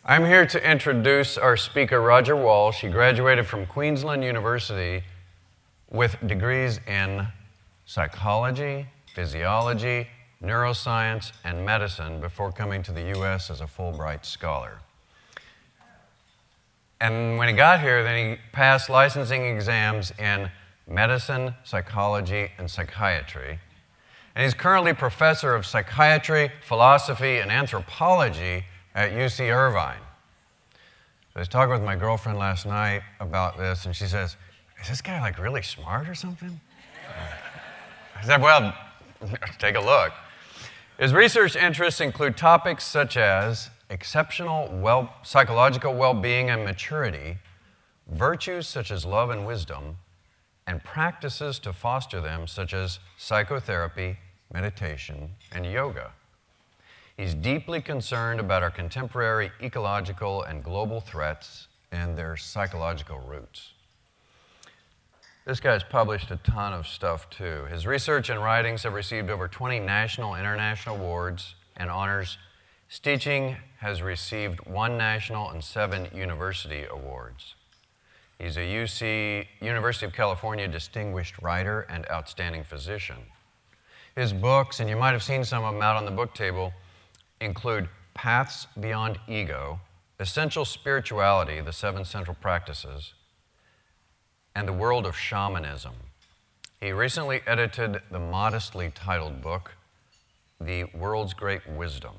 I'm here to introduce our speaker, Roger Walsh. He graduated from Queensland University with degrees in psychology, physiology, neuroscience, and medicine before coming to the U.S. as a Fulbright scholar. And when he got here, then he passed licensing exams in medicine, psychology, and psychiatry. And he's currently professor of psychiatry, philosophy, and anthropology at UC Irvine. So I was talking with my girlfriend last night about this, and she says, "Is this guy like really smart or something?" I said, "Well, take a look." His research interests include topics such as exceptional psychological well-being and maturity, virtues such as love and wisdom, and practices to foster them such as psychotherapy, meditation, and yoga. He's deeply concerned about our contemporary ecological and global threats and their psychological roots. This guy's published a ton of stuff too. His research and writings have received over 20 national and international awards and honors. His teaching has received 1 national and 7 university awards. He's a University of California Distinguished Writer and Outstanding Physician. His books, and you might have seen some of them out on the book table, include Paths Beyond Ego, Essential Spirituality, the 7 Central Practices, and The World of Shamanism. He recently edited the modestly titled book, The World's Great Wisdom.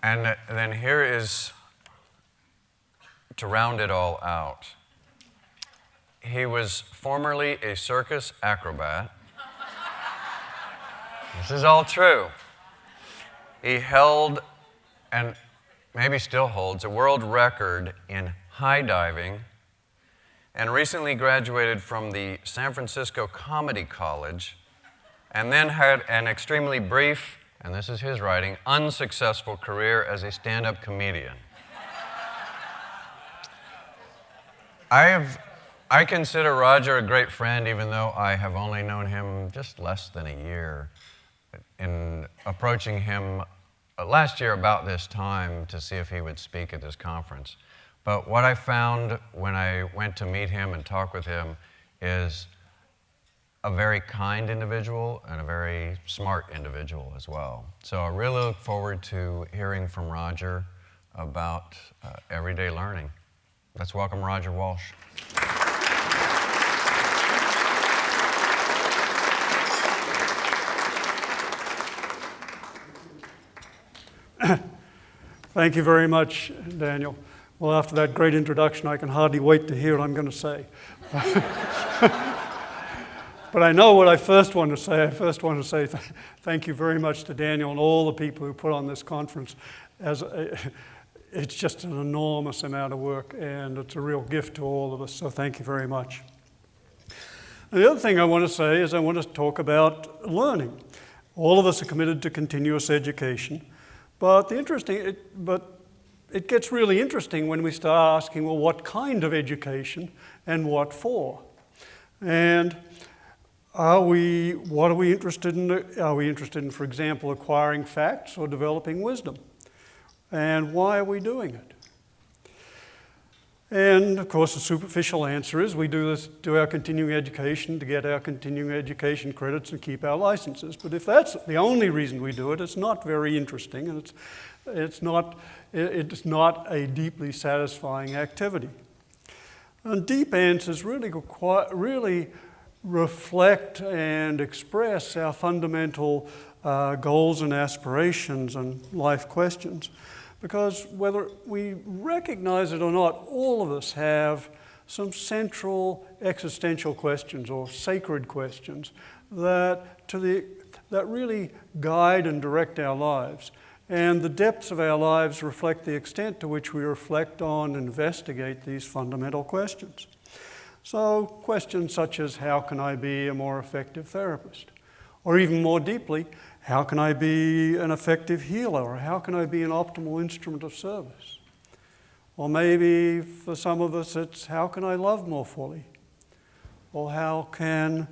And then here is, to round it all out, he was formerly a circus acrobat. This is all true. He held, and maybe still holds, a world record in high diving, and recently graduated from the San Francisco Comedy College, and then had an extremely brief, and this is his writing, unsuccessful career as a stand-up comedian. I consider Roger a great friend, even though I have only known him just less than a year. In approaching him last year about this time to see if he would speak at this conference. But what I found when I went to meet him and talk with him is a very kind individual and a very smart individual as well. So I really look forward to hearing from Roger about everyday learning. Let's welcome Roger Walsh. Thank you very much, Daniel. Well, after that great introduction, I can hardly wait to hear what I'm going to say. But I know what I first want to say. I first want to say thank you very much to Daniel and all the people who put on this conference. It's just an enormous amount of work, and it's a real gift to all of us, so thank you very much. And the other thing I want to say is I want to talk about learning. All of us are committed to continuous education, but it gets really interesting when we start asking, well, what kind of education and what for? And what are we interested in? Are we interested in, for example, acquiring facts or developing wisdom? And why are we doing it? And of course, the superficial answer is we do our continuing education to get our continuing education credits and keep our licenses. But if that's the only reason we do it, it's not very interesting, and it's not a deeply satisfying activity. And deep answers really reflect and express our fundamental goals and aspirations and life questions. Because whether we recognize it or not, all of us have some central existential questions or sacred questions that really guide and direct our lives. And the depths of our lives reflect the extent to which we reflect on and investigate these fundamental questions. So questions such as, how can I be a more effective therapist? Or even more deeply, how can I be an effective healer? Or how can I be an optimal instrument of service? Or maybe for some of us it's, how can I love more fully? Or how can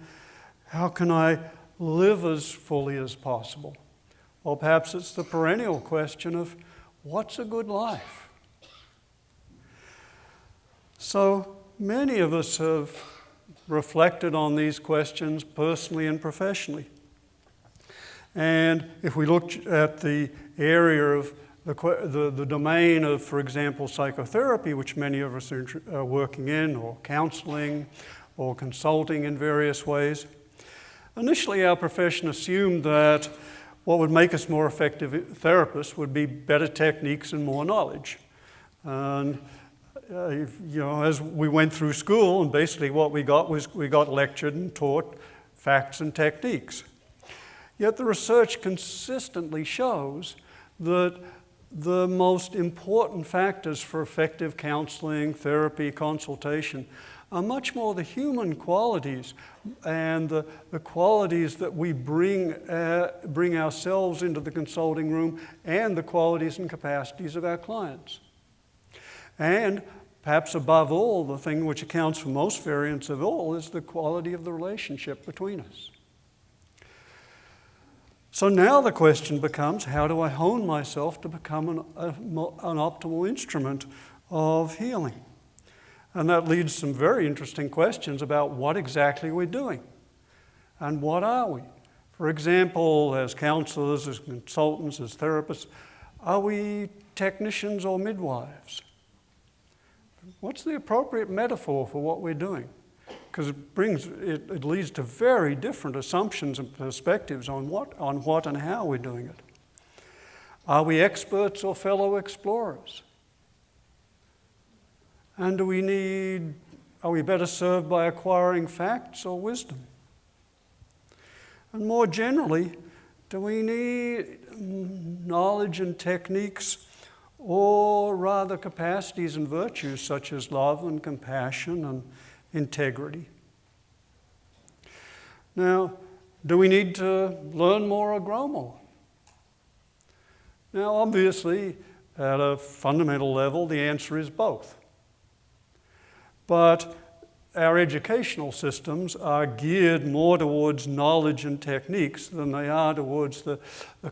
I live as fully as possible? Or perhaps it's the perennial question of, What's a good life? So many of us have reflected on these questions personally and professionally. And if we look at the area of the domain of, for example, psychotherapy, which many of us are working in, or counseling, or consulting in various ways, initially our profession assumed that what would make us more effective therapists would be better techniques and more knowledge. And as we went through school, and basically what we got was we got lectured and taught facts and techniques. Yet the research consistently shows that the most important factors for effective counseling, therapy, consultation are much more the human qualities and the qualities that we bring ourselves into the consulting room, and the qualities and capacities of our clients. And perhaps above all, the thing which accounts for most variance of all is the quality of the relationship between us. So now the question becomes, how do I hone myself to become an optimal instrument of healing? And that leads to some very interesting questions about what exactly we're doing and what are we. For example, as counselors, as consultants, as therapists, are we technicians or midwives? What's the appropriate metaphor for what we're doing? Because it leads to very different assumptions and perspectives on what and how we're doing it. Are we experts or fellow explorers? And are we better served by acquiring facts or wisdom? And more generally, do we need knowledge and techniques, or rather capacities and virtues such as love and compassion and integrity? Now, do we need to learn more or grow more? Now, obviously, at a fundamental level, the answer is both. But our educational systems are geared more towards knowledge and techniques than they are towards the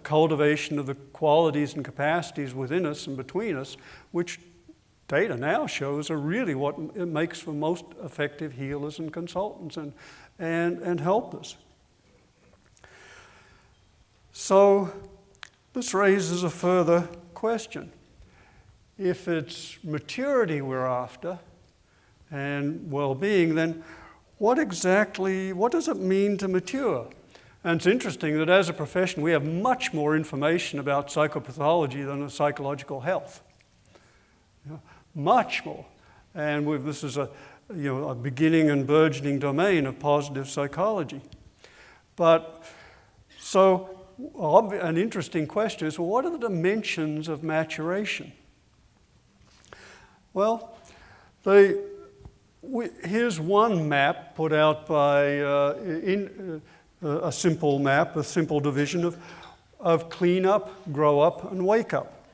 cultivation of the qualities and capacities within us and between us, which data now shows are really what it makes for most effective healers and consultants and helpers. So this raises a further question. If it's maturity we're after and well-being, then what does it mean to mature? And it's interesting that as a profession we have much more information about psychopathology than psychological health. Much more. And this is a beginning and burgeoning domain of positive psychology. But so an interesting question is, well, what are the dimensions of maturation? Well, here's one map put out by a simple map, a simple division of clean up, grow up, and wake up.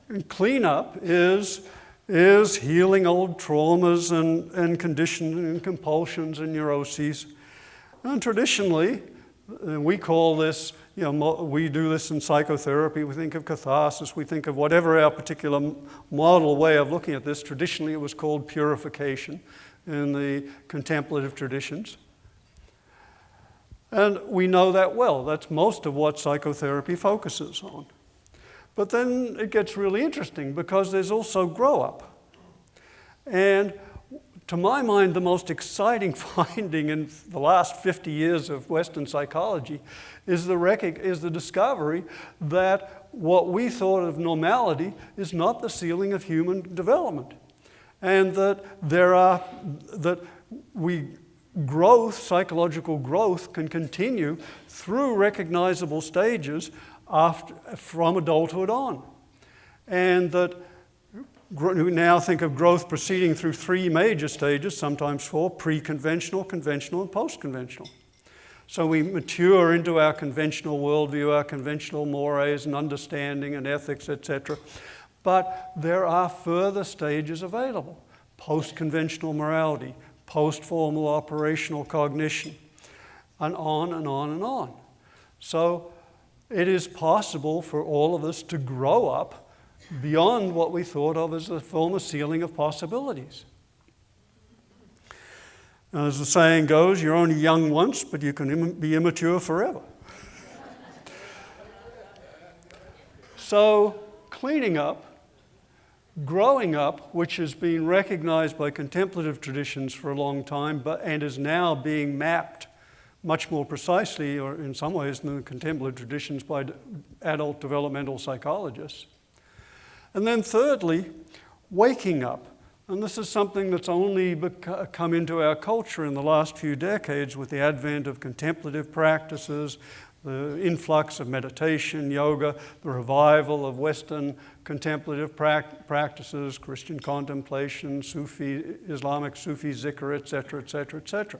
And clean up is healing old traumas and conditions and compulsions and neuroses. And traditionally, we call this, we do this in psychotherapy, we think of catharsis, we think of whatever our particular model way of looking at this. Traditionally it was called purification in the contemplative traditions. And we know that well. That's most of what psychotherapy focuses on. But then it gets really interesting because there's also grow up. And to my mind, the most exciting finding in the last 50 years of Western psychology is the discovery that what we thought of normality is not the ceiling of human development. And that psychological growth can continue through recognizable stages from adulthood on. And that we now think of growth proceeding through three major stages, sometimes four: pre-conventional, conventional, and post-conventional. So we mature into our conventional worldview, our conventional mores and understanding and ethics, etc. But there are further stages available: post-conventional morality, post-formal operational cognition, and on and on and on. So it is possible for all of us to grow up beyond what we thought of as the former ceiling of possibilities. Now, as the saying goes, you're only young once, but you can be immature forever. So, cleaning up, growing up, which has been recognized by contemplative traditions for a long time, and is now being mapped much more precisely, or in some ways than the contemplative traditions, by adult developmental psychologists. And then thirdly, waking up. And this is something that's only come into our culture in the last few decades with the advent of contemplative practices, the influx of meditation, yoga, the revival of Western contemplative practices, Christian contemplation, Sufi, Islamic Sufi zikr, etc., etc., etc.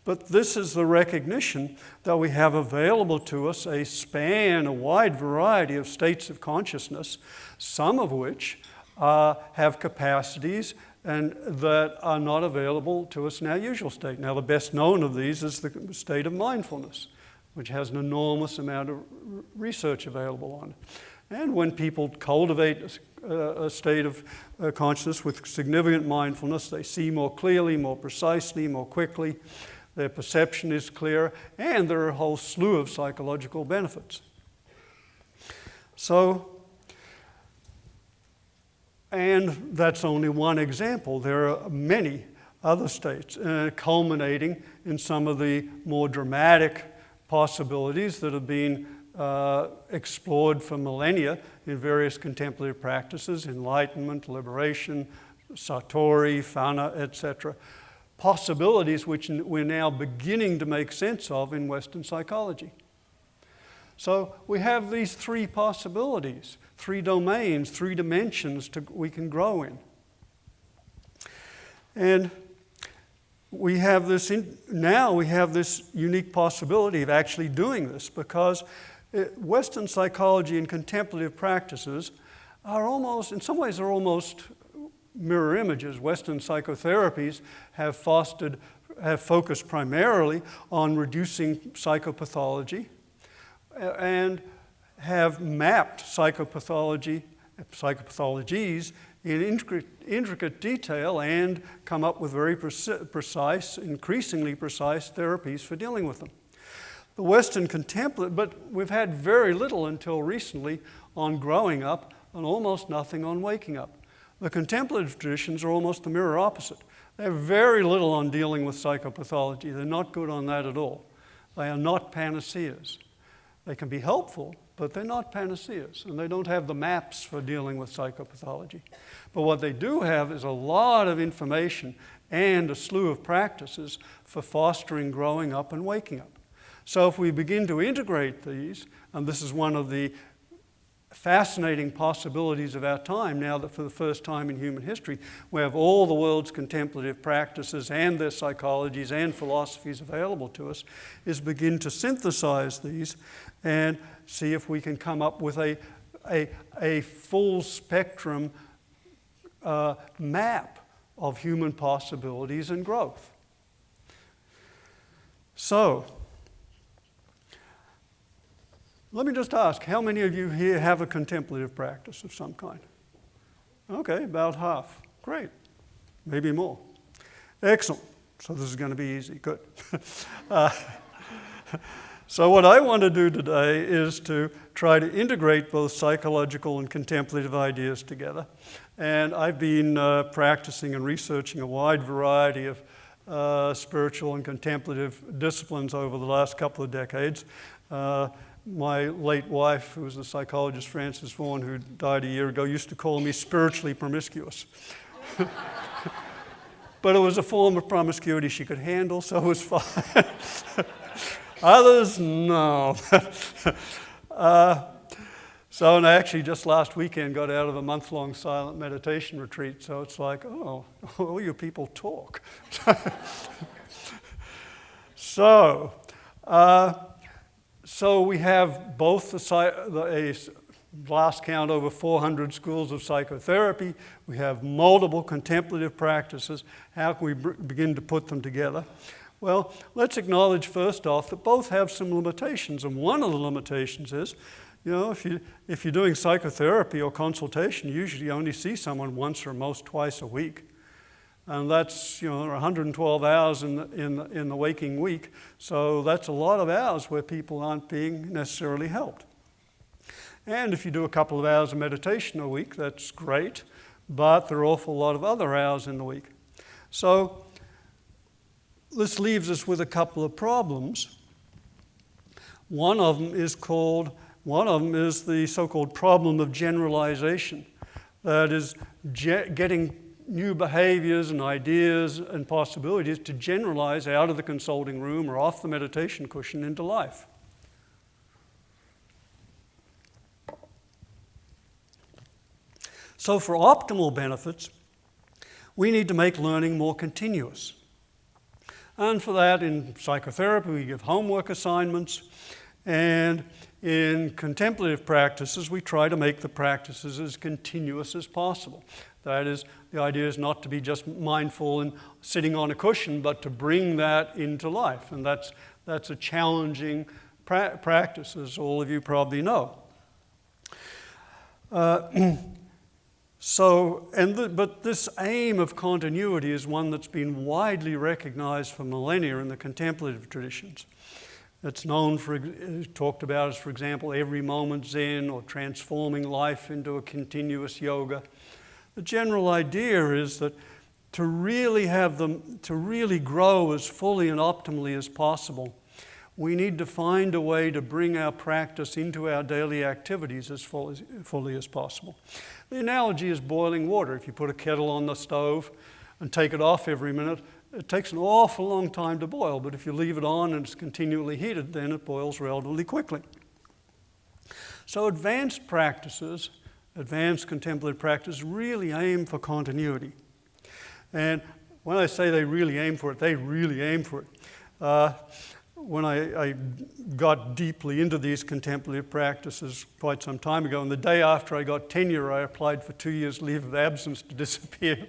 But this is the recognition that we have available to us a wide variety of states of consciousness, some of which have capacities and that are not available to us in our usual state. Now, the best known of these is the state of mindfulness, which has an enormous amount of research available on it. And when people cultivate a state of consciousness with significant mindfulness, they see more clearly, more precisely, more quickly, their perception is clearer, and there are a whole slew of psychological benefits. So, and that's only one example. There are many other states, culminating in some of the more dramatic possibilities that have been explored for millennia in various contemplative practices, enlightenment, liberation, satori, fana, etc. Possibilities which we're now beginning to make sense of in Western psychology. So we have these three possibilities, three domains, three dimensions we can grow in. And we have now we have this unique possibility of actually doing this, because Western psychology and contemplative practices are almost, in some ways, are almost mirror images. Western psychotherapies have focused primarily on reducing psychopathology and have mapped psychopathologies in intricate detail and come up with very precise, increasingly precise therapies for dealing with them. The Western contemplative, but we've had very little until recently on growing up and almost nothing on waking up. The contemplative traditions are almost the mirror opposite. They have very little on dealing with psychopathology. They're not good on that at all. They are not panaceas. They can be helpful, but they're not panaceas, and they don't have the maps for dealing with psychopathology. But what they do have is a lot of information and a slew of practices for fostering growing up and waking up. So if we begin to integrate these, and this is one of the fascinating possibilities of our time, now that for the first time in human history we have all the world's contemplative practices and their psychologies and philosophies available to us, is begin to synthesize these and see if we can come up with a full spectrum map of human possibilities and growth. So, let me just ask, how many of you here have a contemplative practice of some kind? Okay, about half. Great. Maybe more. Excellent. So this is going to be easy. Good. So what I want to do today is to try to integrate both psychological and contemplative ideas together. And I've been practicing and researching a wide variety of spiritual and contemplative disciplines over the last couple of decades. My late wife, who was the psychologist Frances Vaughan, who died a year ago, used to call me spiritually promiscuous. But it was a form of promiscuity she could handle, so it was fine. Others, no. So, and I actually just last weekend got out of a month-long silent meditation retreat, so it's like, oh, all you people talk. So we have both a last count over 400 schools of psychotherapy. We have multiple contemplative practices. How can we begin to put them together? Well, let's acknowledge first off that both have some limitations, and one of the limitations is, if you're doing psychotherapy or consultation, you usually only see someone once or most twice a week. And that's, there are 112 hours in the waking week, so that's a lot of hours where people aren't being necessarily helped. And if you do a couple of hours of meditation a week, that's great, but there are an awful lot of other hours in the week. So this leaves us with a couple of problems. One of them is the so-called problem of generalization. That is, getting new behaviors and ideas and possibilities to generalize out of the consulting room or off the meditation cushion into life. So for optimal benefits, we need to make learning more continuous. And for that, in psychotherapy, we give homework assignments, and in contemplative practices, we try to make the practices as continuous as possible. That is, the idea is not to be just mindful and sitting on a cushion, but to bring that into life. And that's a challenging practice, as all of you probably know. But this aim of continuity is one that's been widely recognized for millennia in the contemplative traditions. It's talked about as, for example, every moment Zen or transforming life into a continuous yoga. The general idea is that to really grow as fully and optimally as possible, we need to find a way to bring our practice into our daily activities as fully as possible. The analogy is boiling water. If you put a kettle on the stove and take it off every minute, it takes an awful long time to boil, but if you leave it on and it's continually heated, then it boils relatively quickly. So advanced contemplative practices really aim for continuity. And when I say they really aim for it, they really aim for it. When I got deeply into these contemplative practices quite some time ago, and the day after I got tenure, I applied for 2 years leave of absence to disappear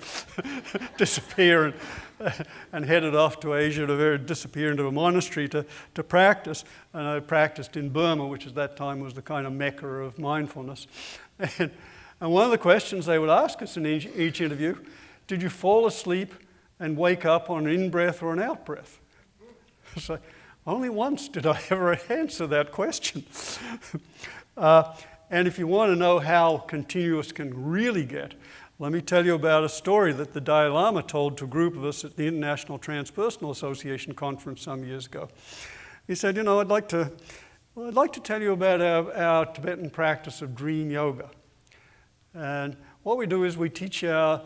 and headed off to Asia to disappear into a monastery to practice. And I practiced in Burma, which at that time was the kind of mecca of mindfulness. And one of the questions they would ask us in each interview, did you fall asleep and wake up on an in-breath or an out-breath? So, only once did I ever answer that question. And if you want to know how continuous can really get, let me tell you about a story that the Dalai Lama told to a group of us at the International Transpersonal Association conference some years ago. He said, I'd like to tell you about our Tibetan practice of dream yoga. And what we do is we teach our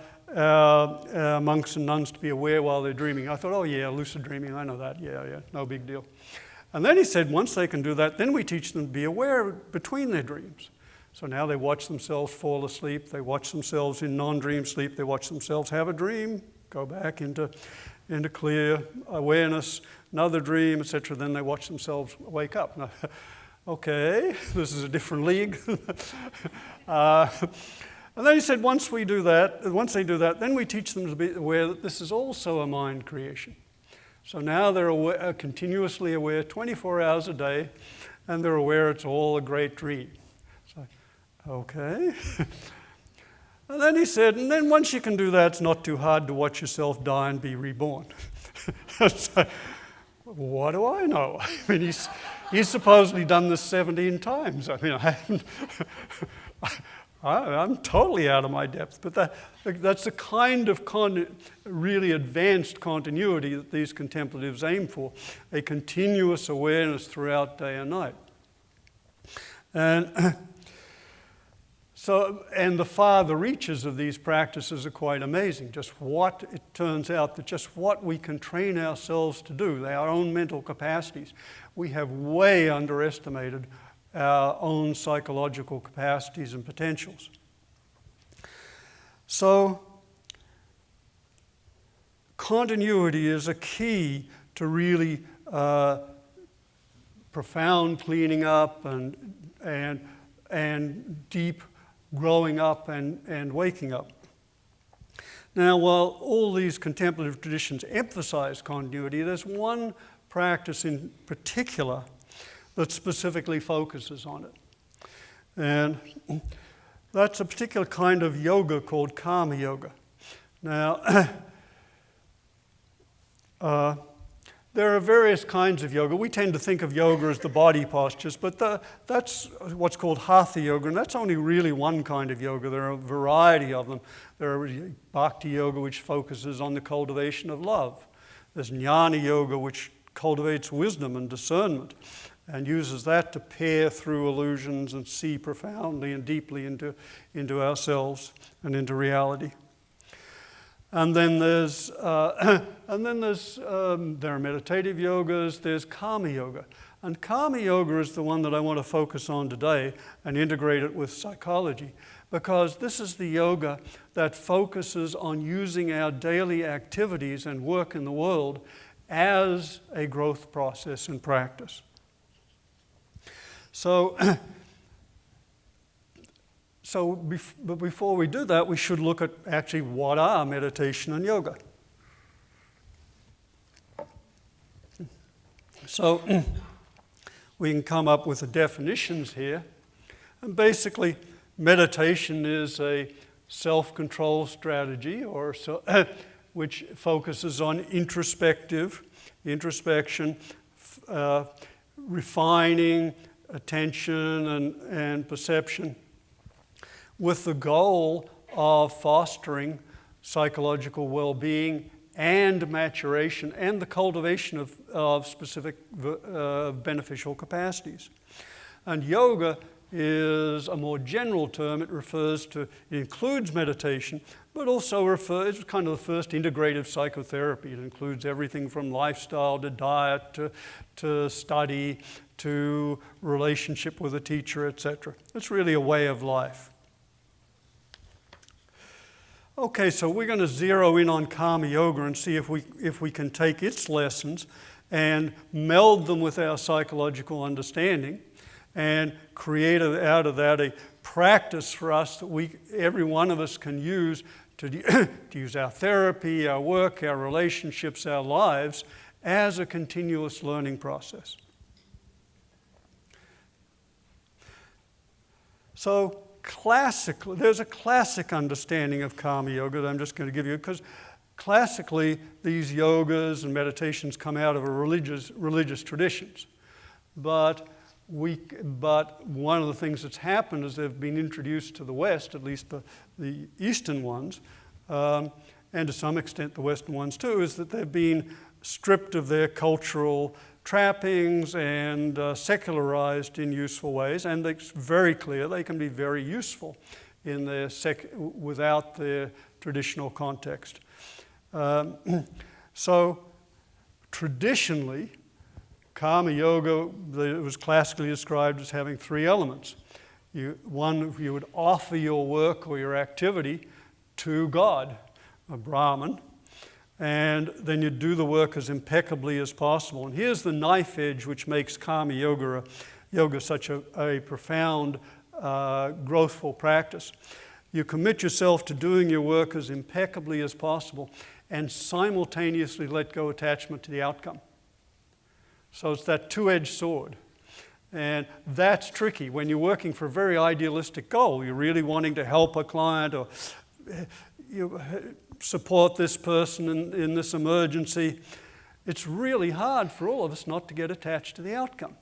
monks and nuns to be aware while they're dreaming. I thought, oh yeah, lucid dreaming, I know that, yeah, no big deal. And then he said, once they can do that, then we teach them to be aware between their dreams. So now they watch themselves fall asleep, they watch themselves in non-dream sleep, they watch themselves have a dream, go back into clear awareness, another dream, etc. Then they watch themselves wake up. Now, okay, this is a different league. And then he said, once they do that, then we teach them to be aware that this is also a mind creation. So now they're continuously aware 24 hours a day, and they're aware it's all a great dream. So, okay. And then he said, and then once you can do that, it's not too hard to watch yourself die and be reborn. So, what do I know? I mean, he's supposedly done this 17 times. I mean, I haven't... I'm totally out of my depth, but that's the kind of really advanced continuity that these contemplatives aim for, a continuous awareness throughout day and night. And the farther reaches of these practices are quite amazing. It turns out that just what we can train ourselves to do, our own mental capacities, we have way underestimated our own psychological capacities and potentials. So, continuity is a key to really profound cleaning up and deep growing up and waking up. Now, while all these contemplative traditions emphasize continuity, there's one practice in particular that specifically focuses on it. And that's a particular kind of yoga called karma yoga. Now, there are various kinds of yoga. We tend to think of yoga as the body postures, but that's what's called hatha yoga, and that's only really one kind of yoga. There are a variety of them. There are bhakti yoga, which focuses on the cultivation of love. There's jnana yoga, which cultivates wisdom and discernment and uses that to peer through illusions and see profoundly and deeply into ourselves and into reality. And then there are meditative yogas. There's karma yoga, and karma yoga is the one that I want to focus on today and integrate it with psychology, because this is the yoga that focuses on using our daily activities and work in the world as a growth process and practice. But before we do that, we should look at actually what are meditation and yoga. So we can come up with the definitions here. And basically, meditation is a self-control strategy which focuses on introspection, refining attention and perception, with the goal of fostering psychological well-being and maturation and the cultivation of specific beneficial capacities. And yoga is a more general term. It includes meditation, but also it's kind of the first integrative psychotherapy. It includes everything from lifestyle to diet to study to relationship with a teacher, etc. It's really a way of life. Okay, so we're going to zero in on karma yoga and see if we can take its lessons and meld them with our psychological understanding and create out of that a practice for us that every one of us can use to use our therapy, our work, our relationships, our lives as a continuous learning process. So classically, there's a classic understanding of karma yoga that I'm just going to give you, because classically these yogas and meditations come out of religious traditions. But one of the things that's happened is they've been introduced to the West, at least the Eastern ones, and to some extent the Western ones too, is that they've been stripped of their cultural trappings and secularized in useful ways, and it's very clear they can be very useful in their without their traditional context. So traditionally, karma yoga was classically described as having three elements. You would offer your work or your activity to God, a Brahman, and then you do the work as impeccably as possible. And here's the knife edge which makes karma yoga such a profound, growthful practice. You commit yourself to doing your work as impeccably as possible and simultaneously let go attachment to the outcome. So it's that two-edged sword. And that's tricky when you're working for a very idealistic goal. You're really wanting to help a client or you support this person in this emergency. It's really hard for all of us not to get attached to the outcome.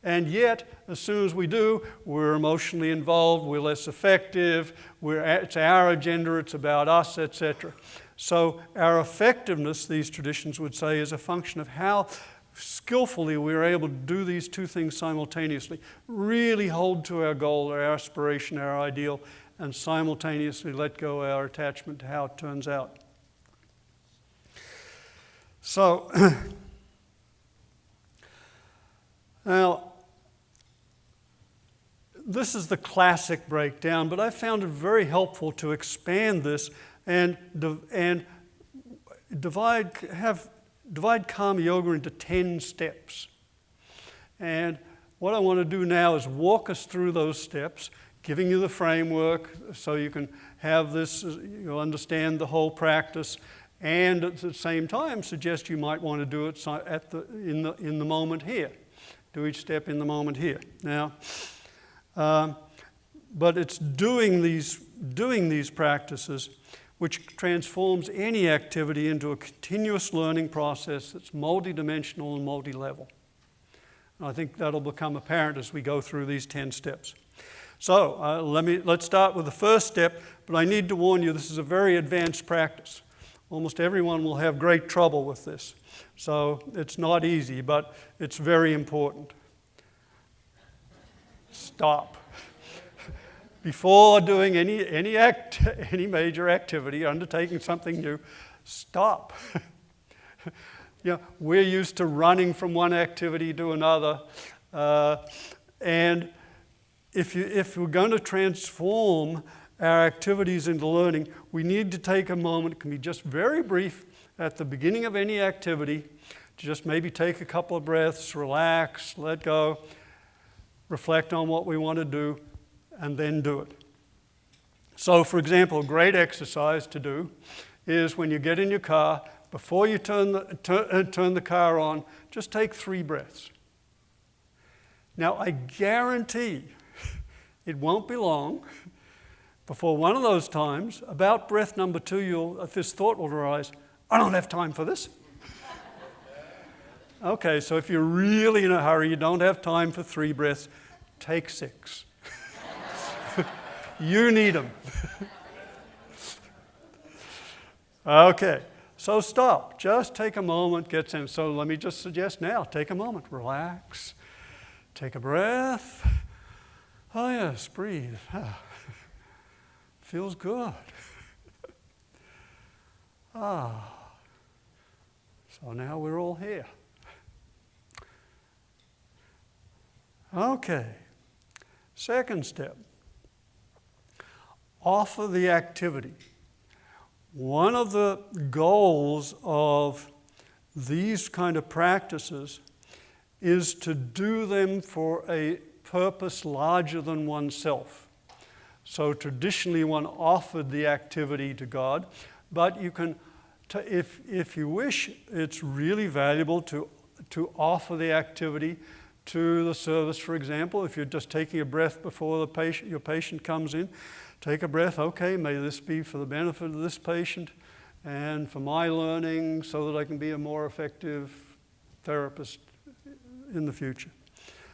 And yet, as soon as we do, we're emotionally involved, we're less effective, it's our agenda, it's about us, etc. So our effectiveness, these traditions would say, is a function of how skillfully we're able to do these two things simultaneously. Really hold to our goal, our aspiration, our ideal, and simultaneously let go our attachment to how it turns out. So, now, this is the classic breakdown, but I found it very helpful to expand this and divide karma yoga into 10 steps. And what I want to do now is walk us through those steps, giving you the framework so you can have this, you'll understand the whole practice, and at the same time suggest you might want to do it in the moment here. Do each step in the moment here. Now, but it's doing these practices which transforms any activity into a continuous learning process that's multidimensional and multi-level. And I think that'll become apparent as we go through these 10 steps. So let's start with the first step, but I need to warn you, this is a very advanced practice. Almost everyone will have great trouble with this. So it's not easy, but it's very important. Stop. Before doing any major activity, undertaking something new, stop. We're used to running from one activity to another, and if we're going to transform our activities into learning, we need to take a moment, it can be just very brief, at the beginning of any activity, to just maybe take a couple of breaths, relax, let go, reflect on what we want to do, and then do it. So, for example, a great exercise to do is when you get in your car, before you turn the car on, just take 3 breaths. Now, I guarantee it won't be long before one of those times, about breath number 2, this thought will arise, I don't have time for this. Okay, so if you're really in a hurry, you don't have time for 3 breaths, take 6. You need them. Okay, so stop. Just take a moment, get some. So let me just suggest now, take a moment, relax, take a breath. Oh yes, breathe. Feels good. So now we're all here. Okay, second step. Offer the activity. One of the goals of these kind of practices is to do them for a purpose larger than oneself. So traditionally one offered the activity to God, but you can, if you wish, it's really valuable to offer the activity to the service, for example. If you're just taking a breath before your patient comes in, take a breath, okay, may this be for the benefit of this patient and for my learning so that I can be a more effective therapist in the future.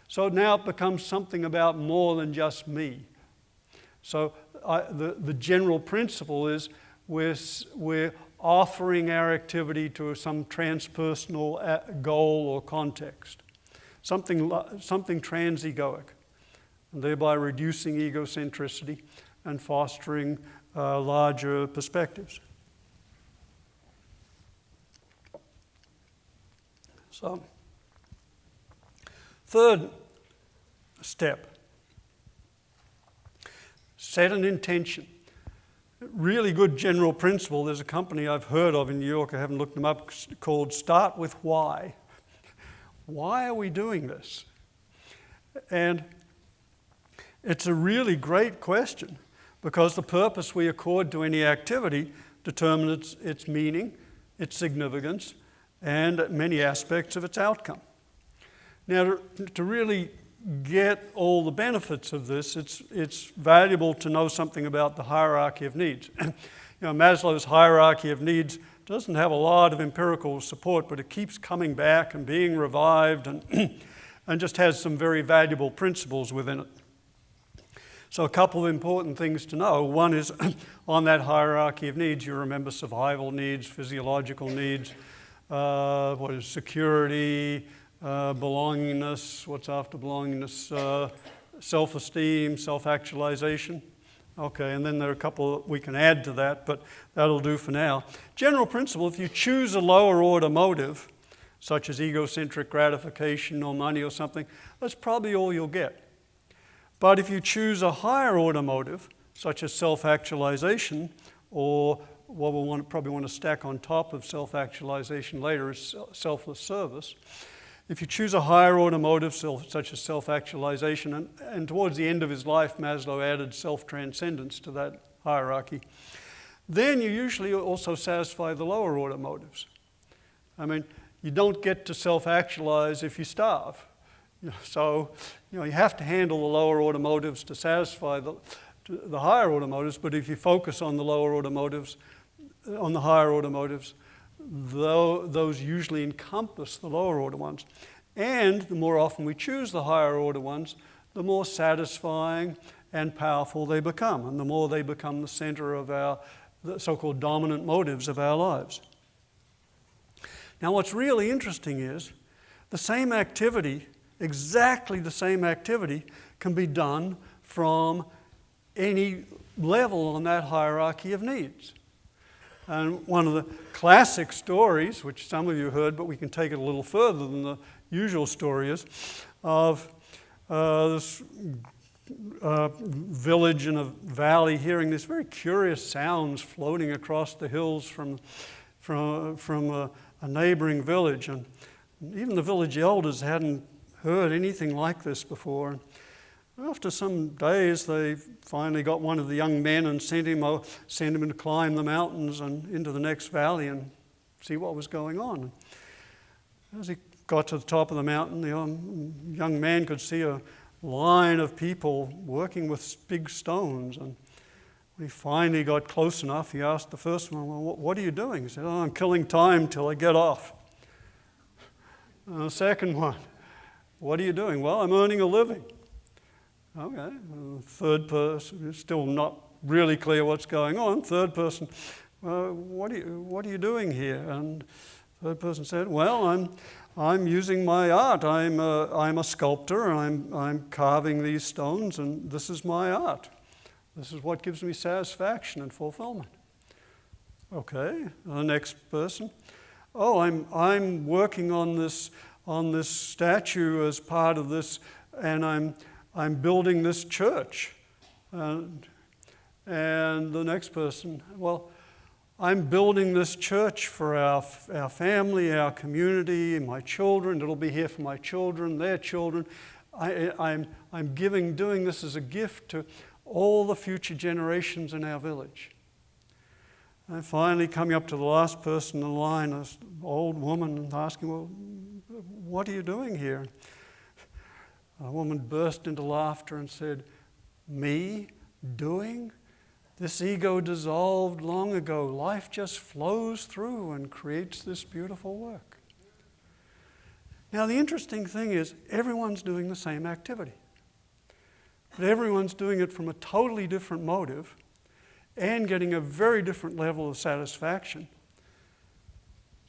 So now it becomes something about more than just me. So the general principle is we're offering our activity to some transpersonal goal or context, something trans-egoic, and thereby reducing egocentricity and fostering larger perspectives. So, third step, set an intention. Really good general principle. There's a company I've heard of in New York, I haven't looked them up, called Start With Why. Why are we doing this? And it's a really great question, because the purpose we accord to any activity determines its meaning, its significance, and many aspects of its outcome. Now, to really get all the benefits of this, it's valuable to know something about the hierarchy of needs. Maslow's hierarchy of needs doesn't have a lot of empirical support, but it keeps coming back and being revived and just has some very valuable principles within it. So a couple of important things to know. One is on that hierarchy of needs, you remember survival needs, physiological needs, security, belongingness, what's after belongingness, self-esteem, self-actualization. Okay, and then there are a couple we can add to that, but that'll do for now. General principle, if you choose a lower order motive, such as egocentric gratification or money or something, that's probably all you'll get. But if you choose a higher order motive, such as self-actualization, or what we'll probably want to stack on top of self-actualization later is selfless service, if you choose a higher order motive, such as self-actualization, and towards the end of his life, Maslow added self-transcendence to that hierarchy, then you usually also satisfy the lower order motives. I mean, you don't get to self-actualize if you starve. So, you have to handle the lower order motives to satisfy the higher order motives, but if you focus on the lower order motives, on the higher order motives, those usually encompass the lower order ones. And the more often we choose the higher order ones, the more satisfying and powerful they become, and the more they become the center of the so-called dominant motives of our lives. Now, what's really interesting is the same activity, exactly the same activity, can be done from any level on that hierarchy of needs. And one of the classic stories, which some of you heard, but we can take it a little further than the usual story is, of this village in a valley hearing these very curious sounds floating across the hills from a neighboring village. And even the village elders hadn't heard anything like this before. And after some days, they finally got one of the young men and sent him to climb the mountains and into the next valley and see what was going on. As he got to the top of the mountain, the young man could see a line of people working with big stones. And when he finally got close enough, he asked the first one, "Well, what are you doing?" He said, "Oh, I'm killing time till I get off." And the second one, "What are you doing?" "Well, I'm earning a living." Okay. Third person, still not really clear what's going on. Third person, what are you doing here? And third person said, "Well, I'm using my art. I'm a sculptor. I'm carving these stones, and this is my art. This is what gives me satisfaction and fulfillment." Okay. The next person, "Oh, I'm working on this statue as part of this, and I'm building this church." And the next person, "Well, I'm building this church for our family, our community, my children. It'll be here for my children, their children. I'm doing this as a gift to all the future generations in our village." And finally, coming up to the last person in line, an old woman, and asking, "Well, what are you doing here?" A woman burst into laughter and said, "Me doing? This ego dissolved long ago. Life just flows through and creates this beautiful work." Now, the interesting thing is everyone's doing the same activity. But everyone's doing it from a totally different motive and getting a very different level of satisfaction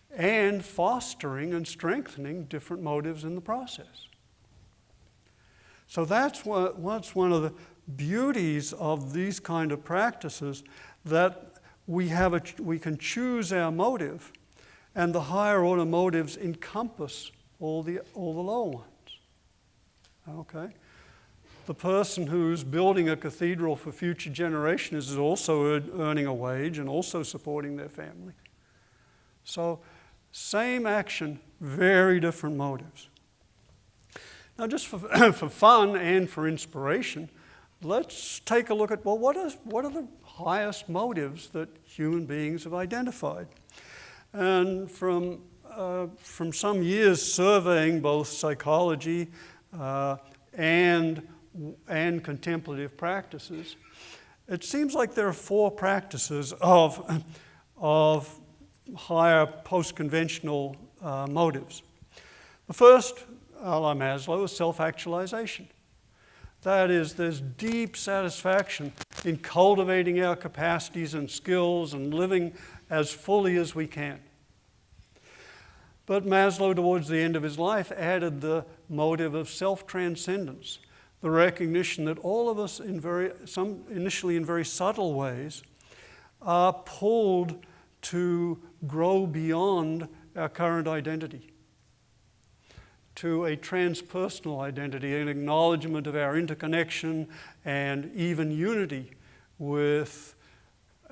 and fostering and strengthening different motives in the process. So that's what's one of the beauties of these kind of practices, that we can choose our motive, and the higher order motives encompass all the lower ones. Okay? The person who's building a cathedral for future generations is also earning a wage and also supporting their family. So, same action, very different motives. Now, just for fun and for inspiration, let's take a look at, well, what are the highest motives that human beings have identified? And from some years surveying both psychology and contemplative practices, it seems like there are 4 practices of higher post-conventional motives. The first, a la Maslow, is self-actualization. That is, there's deep satisfaction in cultivating our capacities and skills and living as fully as we can. But Maslow, towards the end of his life, added the motive of self-transcendence, the recognition that all of us, initially in very subtle ways, are pulled to grow beyond our current identity, to a transpersonal identity, an acknowledgement of our interconnection and even unity with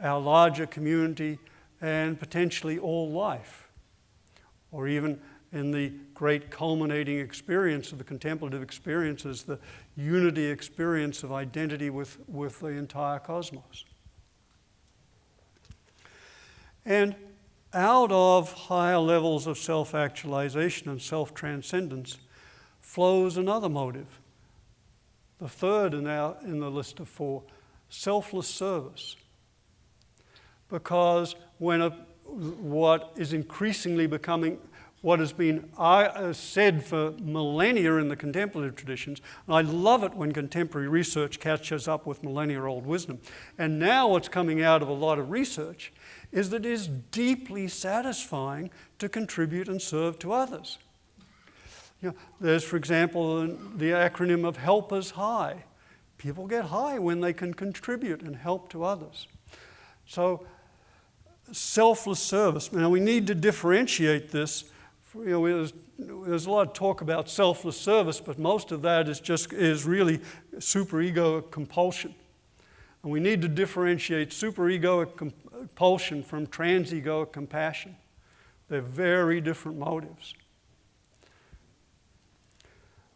our larger community and potentially all life, or even in the great culminating experience of the contemplative experience is the unity experience of identity with the entire cosmos. And out of higher levels of self-actualization and self-transcendence flows another motive, the third in the list of four, selfless service. Because what is increasingly becoming, what has been said for millennia in the contemplative traditions, and I love it when contemporary research catches up with millennia-old wisdom, and now what's coming out of a lot of research is that it is deeply satisfying to contribute and serve to others. There's, for example, the acronym of Helpers High. People get high when they can contribute and help to others. So, selfless service. Now, we need to differentiate this. There's a lot of talk about selfless service, but most of that is really superegoic compulsion. And we need to differentiate superegoic compulsion from transegoic compassion. They're very different motives.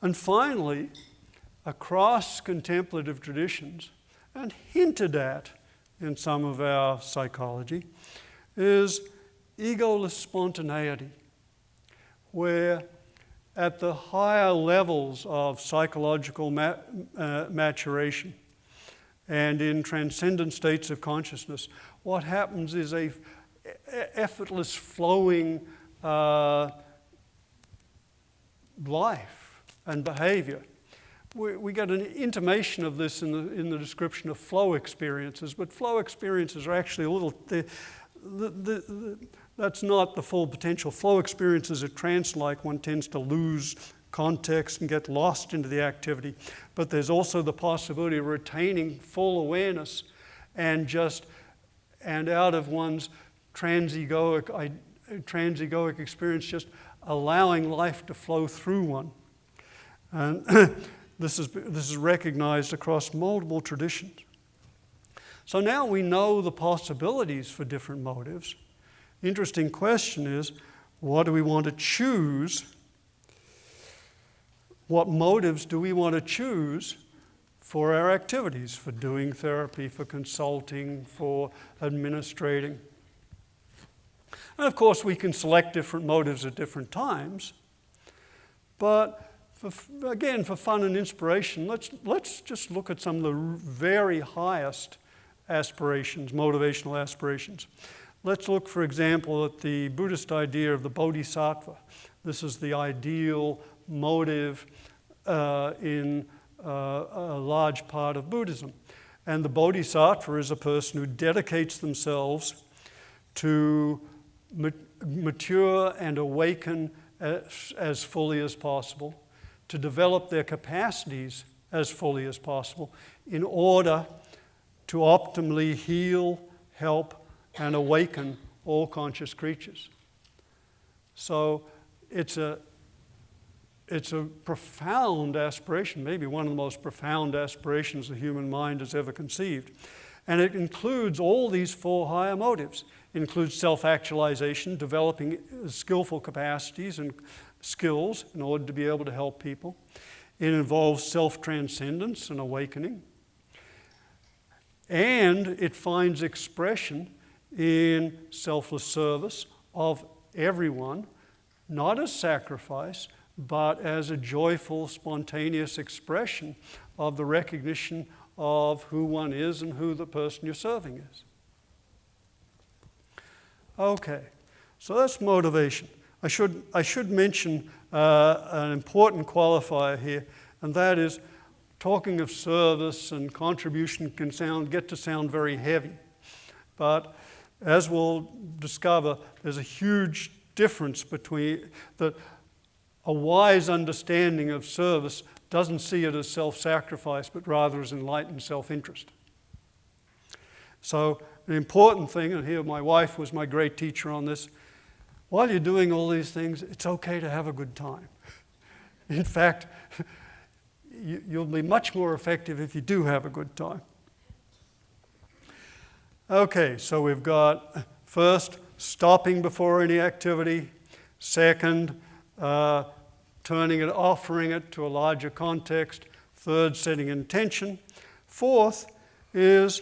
And finally, across contemplative traditions, and hinted at in some of our psychology, is egoless spontaneity, where at the higher levels of psychological maturation and in transcendent states of consciousness, what happens is a effortless flowing life and behavior. We get an intimation of this in the description of flow experiences, but flow experiences are actually a little, that's not the full potential. Flow experiences are trance-like. One tends to lose context and get lost into the activity, but there's also the possibility of retaining full awareness and out of one's transegoic experience, just allowing life to flow through one. And this is recognized across multiple traditions. So now we know the possibilities for different motives. Interesting question is, what do we want to choose? What motives do we want to choose for our activities, for doing therapy, for consulting, for administrating? And of course, we can select different motives at different times, but again, for fun and inspiration, let's just look at some of the very highest aspirations, motivational aspirations. Let's look, for example, at the Buddhist idea of the bodhisattva. This is the ideal motive in a large part of Buddhism. And the bodhisattva is a person who dedicates themselves to mature and awaken as fully as possible, to develop their capacities as fully as possible in order to optimally heal, help, and awaken all conscious creatures. So it's a profound aspiration, maybe one of the most profound aspirations the human mind has ever conceived. And it includes all these four higher motives. It includes self-actualization, developing skillful capacities and skills in order to be able to help people. It involves self-transcendence and awakening. And it finds expression in selfless service of everyone, not as sacrifice, but as a joyful, spontaneous expression of the recognition of who one is and who the person you're serving is. Okay, so that's motivation. I should mention an important qualifier here, and that is talking of service and contribution can get to sound very heavy. But as we'll discover, there's a huge difference between a wise understanding of service doesn't see it as self-sacrifice, but rather as enlightened self-interest. So an important thing, and here my wife was my great teacher on this, while you're doing all these things, it's okay to have a good time. In fact, you'll be much more effective if you do have a good time. Okay, so we've got first, stopping before any activity. Second, turning it, offering it to a larger context. Third, setting intention. Fourth is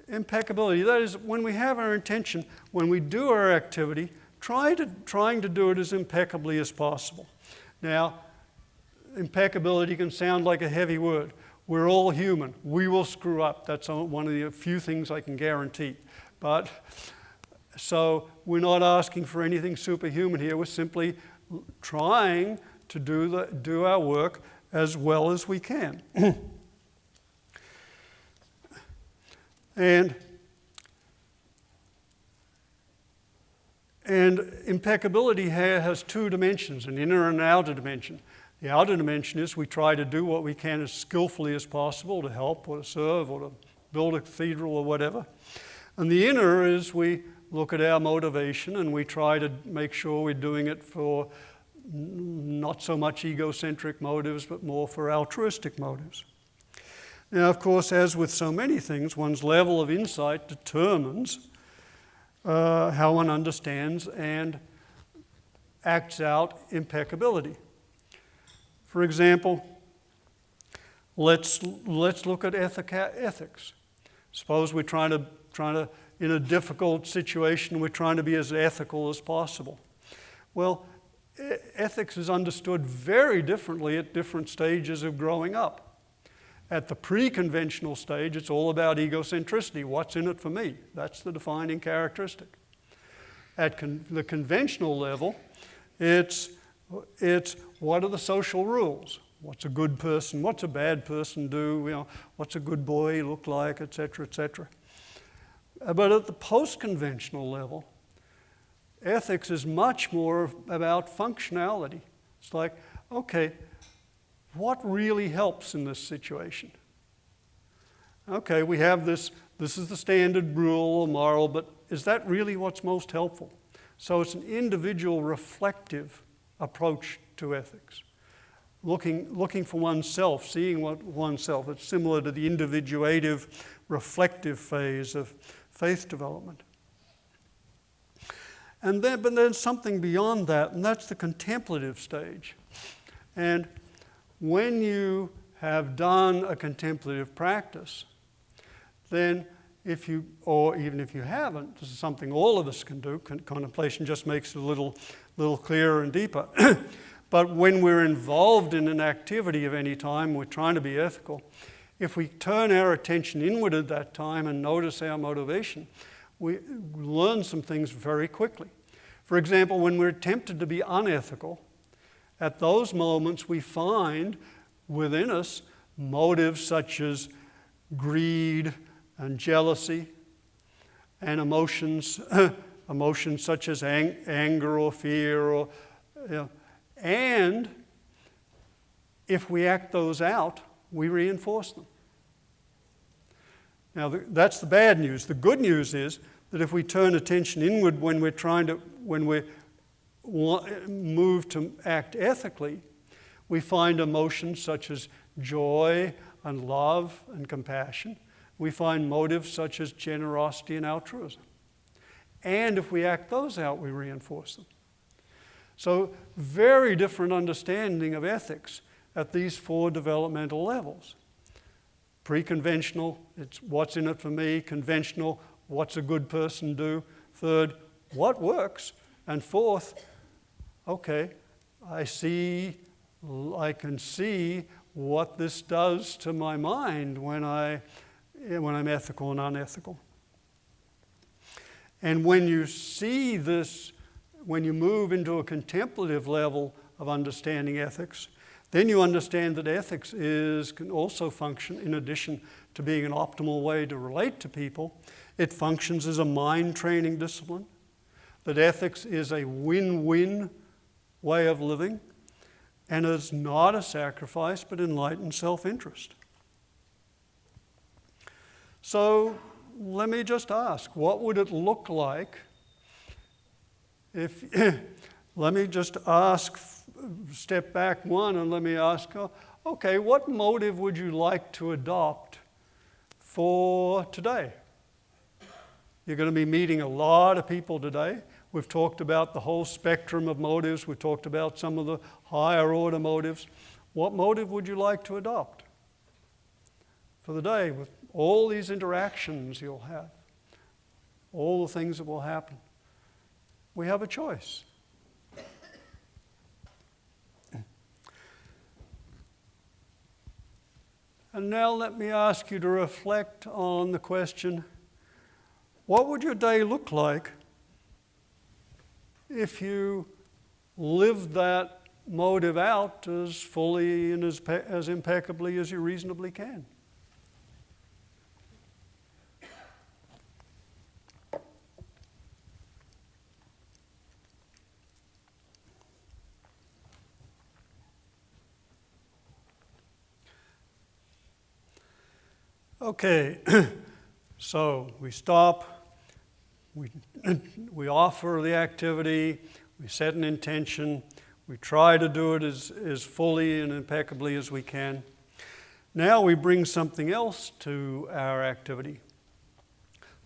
impeccability. That is, when we have our intention, when we do our activity, trying to do it as impeccably as possible. Now, impeccability can sound like a heavy word. We're all human. We will screw up. That's one of the few things I can guarantee. But so we're not asking for anything superhuman here. We're simply trying to do our work as well as we can. And impeccability has two dimensions, an inner and an outer dimension. The outer dimension is we try to do what we can as skillfully as possible to help or to serve or to build a cathedral or whatever. And the inner is we look at our motivation and we try to make sure we're doing it for not so much egocentric motives, but more for altruistic motives. Now, of course, as with so many things, one's level of insight determines how one understands and acts out impeccability. For example, let's look at ethics. Suppose we're trying to, in a difficult situation, we're trying to be as ethical as possible. Well, ethics is understood very differently at different stages of growing up. At the pre-conventional stage, it's all about egocentricity. What's in it for me? That's the defining characteristic. At the conventional level, it's what are the social rules? What's a good person? What's a bad person do? You know, what's a good boy look like, etc., etc. But at the post-conventional level, ethics is much more about functionality. It's like, okay, what really helps in this situation? Okay, we have this is the standard rule or moral, but is that really what's most helpful? So it's an individual reflective approach to ethics. Looking for oneself, seeing oneself. It's similar to the individuative, reflective phase of faith development. But then something beyond that, and that's the contemplative stage. And when you have done a contemplative practice, then even if you haven't, this is something all of us can do. Contemplation just makes it a little clearer and deeper. But when we're involved in an activity of any time, we're trying to be ethical. If we turn our attention inward at that time and notice our motivation, we learn some things very quickly. For example, when we're tempted to be unethical, at those moments we find within us motives such as greed and jealousy and emotions such as anger or fear, or and if we act those out, we reinforce them. Now that's the bad news. The good news is that if we turn attention inward when we move to act ethically, we find emotions such as joy and love and compassion. We find motives such as generosity and altruism. And if we act those out, we reinforce them. So, very different understanding of ethics at these four developmental levels. Pre-conventional, it's what's in it for me. Conventional, what's a good person do? Third, what works? And fourth, okay, I can see what this does to my mind when I'm ethical and unethical. And when you see this, when you move into a contemplative level of understanding ethics, then you understand that ethics can also function, in addition to being an optimal way to relate to people, it functions as a mind training discipline, that ethics is a win-win way of living, and is not a sacrifice but enlightened self-interest. So let me just ask, what would it look like if, let me just ask, step back one and let me ask, okay, what motive would you like to adopt for today? You're going to be meeting a lot of people today. We've talked about the whole spectrum of motives. We've talked about some of the higher order motives. What motive would you like to adopt for the day with all these interactions you'll have, all the things that will happen? We have a choice. And now let me ask you to reflect on the question, what would your day look like if you lived that motive out as fully and as impeccably as you reasonably can? Okay, so we stop, we offer the activity, we set an intention, we try to do it as fully and impeccably as we can. Now we bring something else to our activity.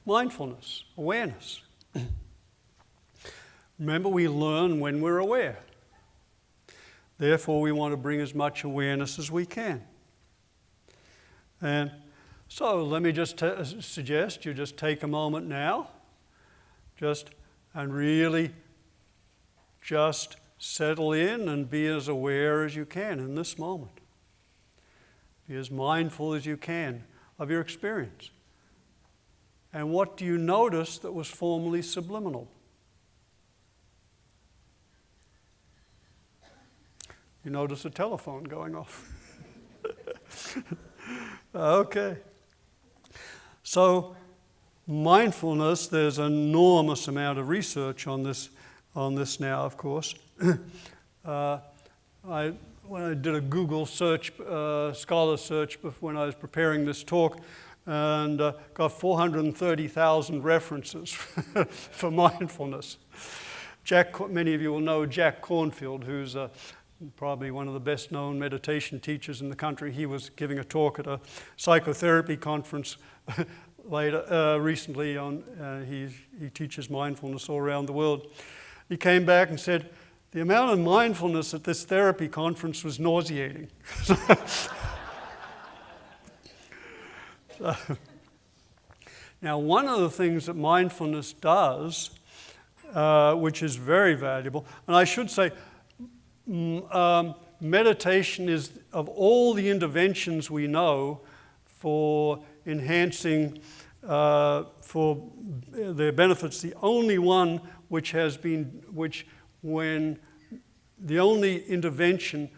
Mindfulness, awareness. Remember, we learn when we're aware. Therefore, we want to bring as much awareness as we can. And so let me just suggest you just take a moment now, and really just settle in and be as aware as you can in this moment. Be as mindful as you can of your experience. And what do you notice that was formerly subliminal? You notice a telephone going off. Okay. So mindfulness, there's an enormous amount of research on this now, of course. When I did a Google search, scholar search when I was preparing this talk, and got 430,000 references for mindfulness. Many of you will know Jack Cornfield, who's probably one of the best-known meditation teachers in the country. He was giving a talk at a psychotherapy conference recently. He teaches mindfulness all around the world. He came back and said, the amount of mindfulness at this therapy conference was nauseating. Now, one of the things that mindfulness does, which is very valuable, and I should say, meditation is, of all the interventions we know for enhancing, for their benefits, the only one the only intervention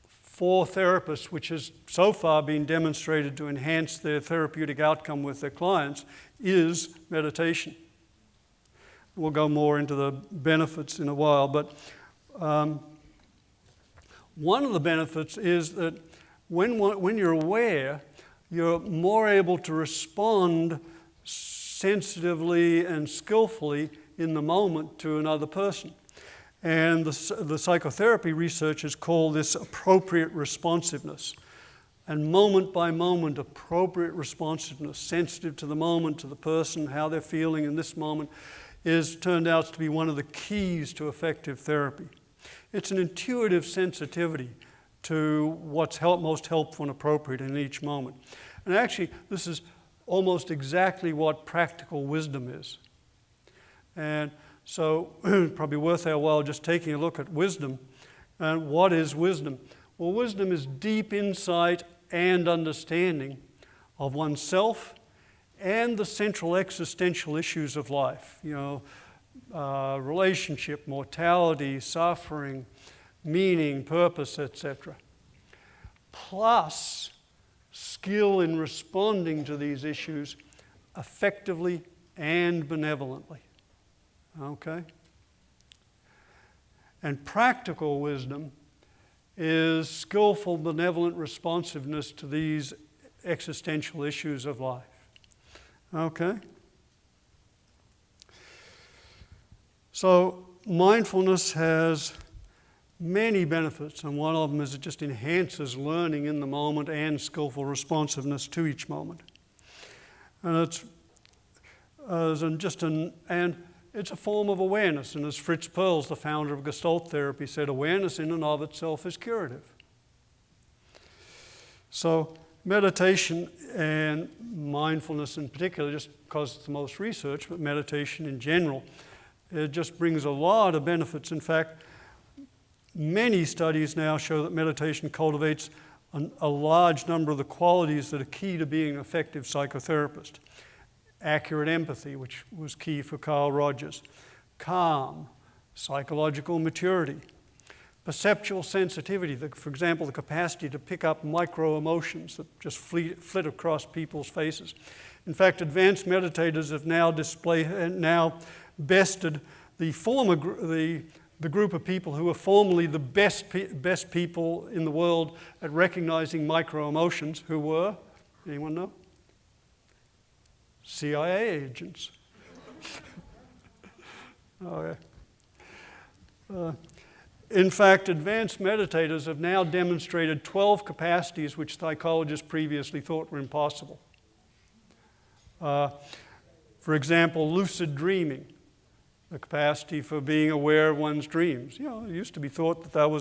for therapists which has so far been demonstrated to enhance their therapeutic outcome with their clients is meditation. We'll go more into the benefits in a while, but one of the benefits is that when you're aware, you're more able to respond sensitively and skillfully in the moment to another person. And the psychotherapy researchers call this appropriate responsiveness. And moment by moment, appropriate responsiveness, sensitive to the moment, to the person, how they're feeling in this moment, is turned out to be one of the keys to effective therapy. It's an intuitive sensitivity to what's most helpful and appropriate in each moment. And actually, this is almost exactly what practical wisdom is. And so, probably worth our while just taking a look at wisdom. And what is wisdom? Well, wisdom is deep insight and understanding of oneself and the central existential issues of life. Relationship, mortality, suffering, meaning, purpose, etc. Plus skill in responding to these issues effectively and benevolently. Okay? And practical wisdom is skillful, benevolent responsiveness to these existential issues of life. Okay? So mindfulness has many benefits, and one of them is it just enhances learning in the moment and skillful responsiveness to It's a form of awareness, and as Fritz Perls, the founder of Gestalt therapy, said, awareness in and of itself is curative. So meditation and mindfulness in particular, just because it's the most research, but meditation in general, it just brings a lot of benefits. In fact, many studies now show that meditation cultivates a large number of the qualities that are key to being an effective psychotherapist. Accurate empathy, which was key for Carl Rogers. Calm, psychological maturity. Perceptual sensitivity, for example, the capacity to pick up micro emotions that just flit across people's faces. In fact, advanced meditators have now bested the group of people who were formerly the best people in the world at recognizing micro emotions, who were, anyone know? CIA agents. Okay. In fact, advanced meditators have now demonstrated 12 capacities which psychologists previously thought were impossible. For example, lucid dreaming, the capacity for being aware of one's dreams. You know, it used to be thought that that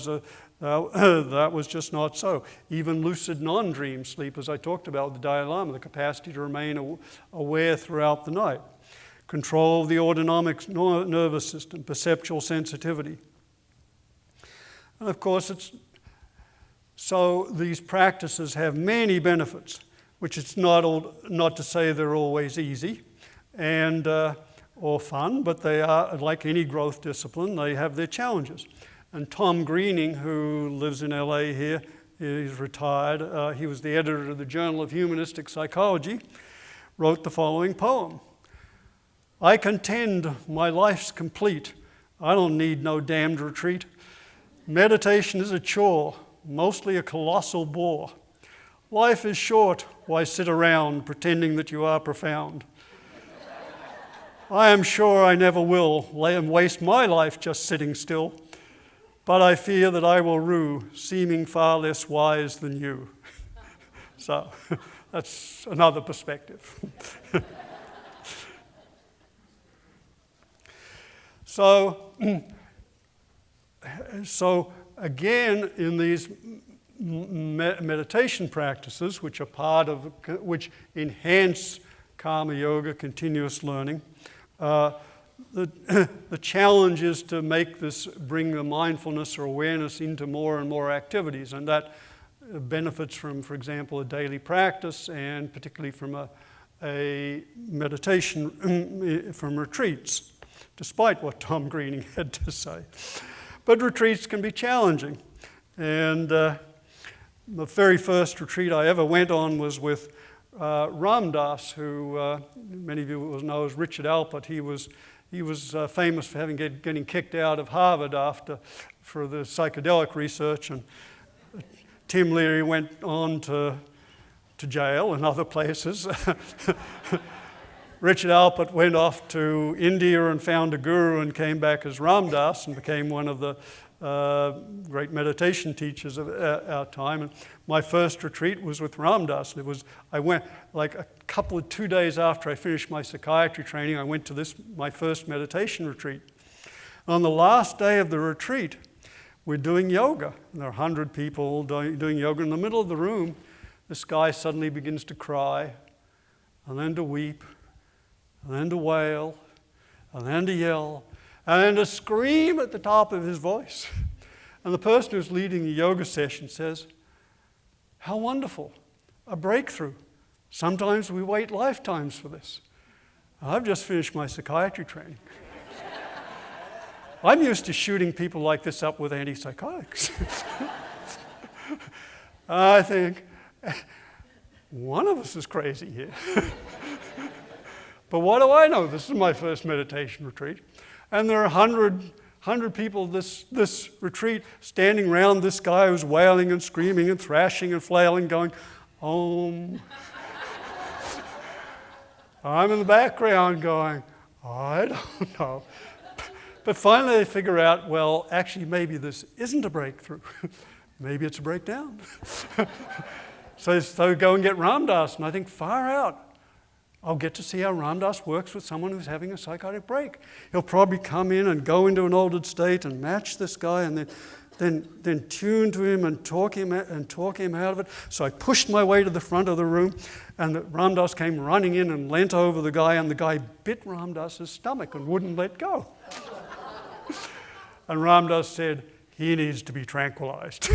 was just not so. Even lucid non-dream sleep, as I talked about with the Dalai Lama, the capacity to remain aware throughout the night. Control of the autonomic nervous system, perceptual sensitivity. And of course, so these practices have many benefits, which it's not to say they're always easy and or fun, but they are, like any growth discipline, they have their challenges. And Tom Greening, who lives in LA here, he's retired, he was the editor of the Journal of Humanistic Psychology, wrote the following poem. I contend my life's complete. I don't need no damned retreat. Meditation is a chore, mostly a colossal bore. Life is short, why sit around pretending that you are profound? I am sure I never will lay and waste my life just sitting still, but I fear that I will rue, seeming far less wise than you. So that's another perspective. So again, in these meditation practices, which enhance karma yoga, continuous learning, the challenge is to bring the mindfulness or awareness into more and more activities, and that benefits from, for example, a daily practice, and particularly from a meditation from retreats, despite what Tom Greening had to say. But retreats can be challenging, and the very first retreat I ever went on was with Ram Dass, who many of you will know as Richard Alpert. He was famous for getting kicked out of Harvard for the psychedelic research, and Tim Leary went on to jail and other places. Richard Alpert went off to India and found a guru and came back as Ram Dass and became one of the great meditation teachers of our time. And my first retreat was with Ram Dass. I went like 2 days after I finished my psychiatry training. I went to my first meditation retreat. On the last day of the retreat, we're doing yoga. And there are 100 people doing yoga. In the middle of the room, this guy suddenly begins to cry, and then to weep, and then to wail, and then to yell, and then to scream at the top of his voice. And the person who's leading the yoga session says, how wonderful, a breakthrough. Sometimes we wait lifetimes for this. I've just finished my psychiatry training. I'm used to shooting people like this up with antipsychotics. I think one of us is crazy here. But what do I know? This is my first meditation retreat. And there are 100 people this retreat standing around this guy who's wailing and screaming and thrashing and flailing, going, Om. I'm in the background going, I don't know. But finally they figure out, well, actually maybe this isn't a breakthrough. Maybe it's a breakdown. So go and get Ram Dass, and I think, far out. I'll get to see how Ram Dass works with someone who's having a psychotic break. He'll probably come in and go into an altered state and match this guy and then tune to him and talk him out of it. So I pushed my way to the front of the room, and Ram Dass came running in and leant over the guy, and the guy bit Ram Dass's stomach and wouldn't let go. And Ram Dass said, he needs to be tranquilized.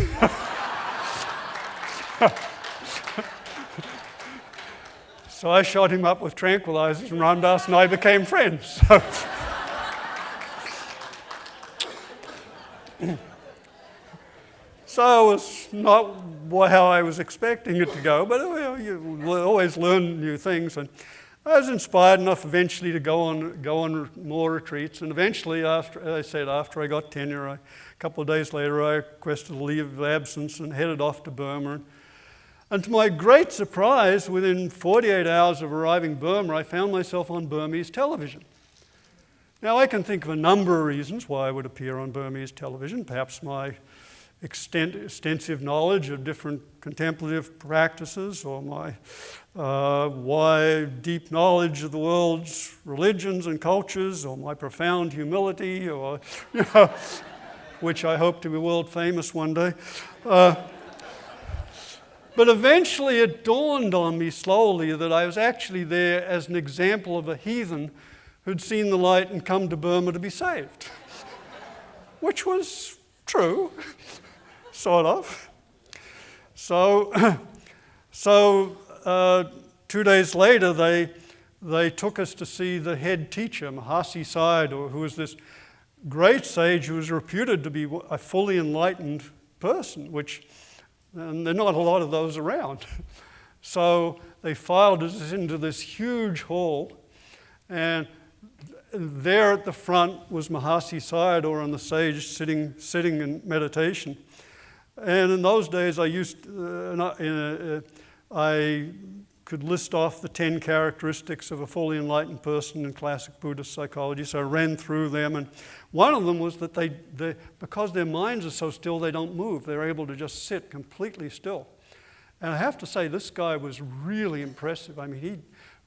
So I shot him up with tranquilizers, and Ram Dass and I became friends. So it was not how I was expecting it to go, but you always learn new things. And I was inspired enough eventually to go on more retreats. And eventually, after I got tenure, a couple of days later, I requested a leave of absence and headed off to Burma. And to my great surprise, within 48 hours of arriving Burma, I found myself on Burmese television. Now, I can think of a number of reasons why I would appear on Burmese television. Perhaps my extensive knowledge of different contemplative practices, or my wide, deep knowledge of the world's religions and cultures, or my profound humility, or which I hope to be world famous one day. But eventually it dawned on me slowly that I was actually there as an example of a heathen who'd seen the light and come to Burma to be saved, which was true, sort of. So 2 days later, they took us to see the head teacher, Mahasi Sayadaw, who was this great sage who was reputed to be a fully enlightened person, and there are not a lot of those around. So they filed us into this huge hall, and there at the front was Mahasi Sayadaw on the stage sitting in meditation. And in those days I could list off the 10 characteristics of a fully enlightened person in classic Buddhist psychology, so I ran through them, and one of them was that they because their minds are so still, they don't move. They're able to just sit completely still. And I have to say, this guy was really impressive. I mean, he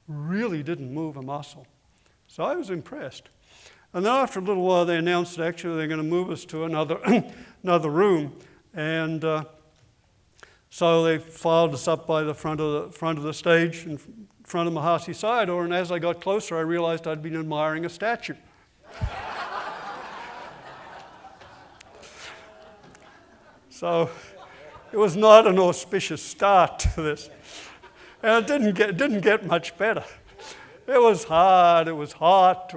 really didn't move a muscle. So I was impressed. And then after a little while, they announced that actually they're going to move us to another room, and so they filed us up by the front of the stage in front of Mahasi Sayadaw, and as I got closer, I realized I'd been admiring a statue. So it was not an auspicious start to this, and it didn't get much better. It was hard. It was hot.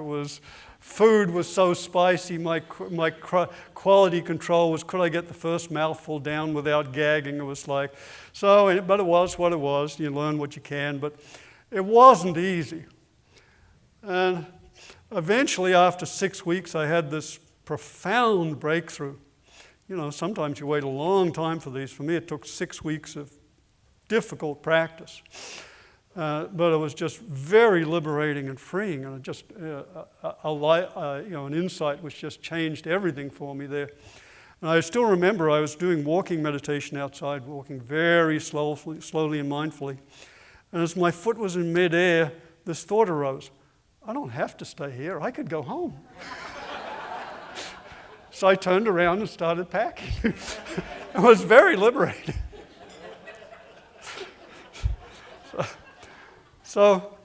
Food was so spicy. My quality control was, could I get the first mouthful down without gagging? It was like, but it was what it was. You learn what you can, but it wasn't easy. And eventually, after 6 weeks, I had this profound breakthrough. You know, sometimes you wait a long time for these. For me, it took 6 weeks of difficult practice. But it was just very liberating and freeing, and just an insight which just changed everything for me there. And I still remember I was doing walking meditation outside, walking very slowly and mindfully. And as my foot was in midair, this thought arose: I don't have to stay here. I could go home. So I turned around and started packing. It was very liberating. So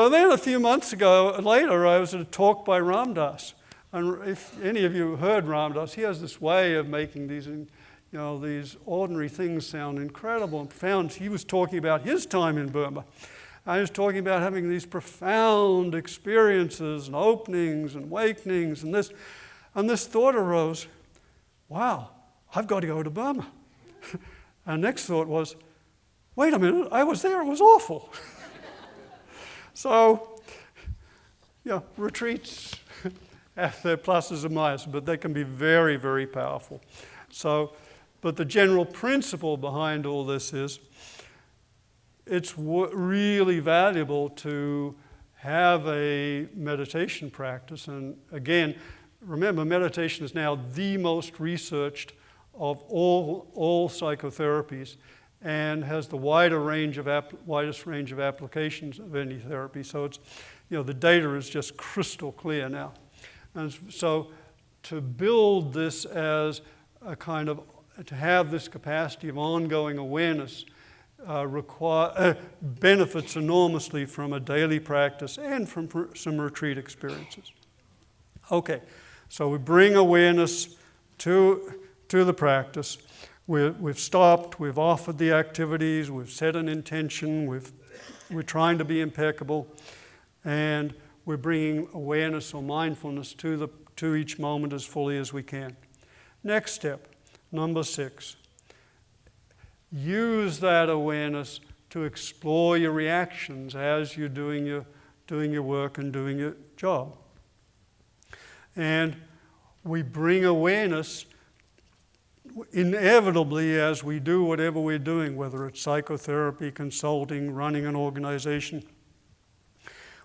then a few months later, I was at a talk by Ram Dass. And if any of you heard Ram Dass, he has this way of making these ordinary things sound incredible and profound. He was talking about his time in Burma. I was talking about having these profound experiences and openings and awakenings and this. And this thought arose: wow, I've got to go to Burma. And next thought was, wait a minute, I was there, it was awful. So, retreats have their pluses and minuses, but they can be very, very powerful. But the general principle behind all this is it's really valuable to have a meditation practice. And again, remember, meditation is now the most researched of all psychotherapies. and has the widest range of applications of any therapy. So it's, the data is just crystal clear now. And so to build this as a kind of, to have this capacity of ongoing awareness benefits enormously from a daily practice and from some retreat experiences. Okay, so we bring awareness to the practice. We've stopped, we've offered the activities, we've set an intention, we're trying to be impeccable, and we're bringing awareness or mindfulness to each moment as fully as we can. Next step, number 6. Use that awareness to explore your reactions as you're doing your work and doing your job. And we bring awareness inevitably as we do whatever we're doing, whether it's psychotherapy, consulting, running an organization.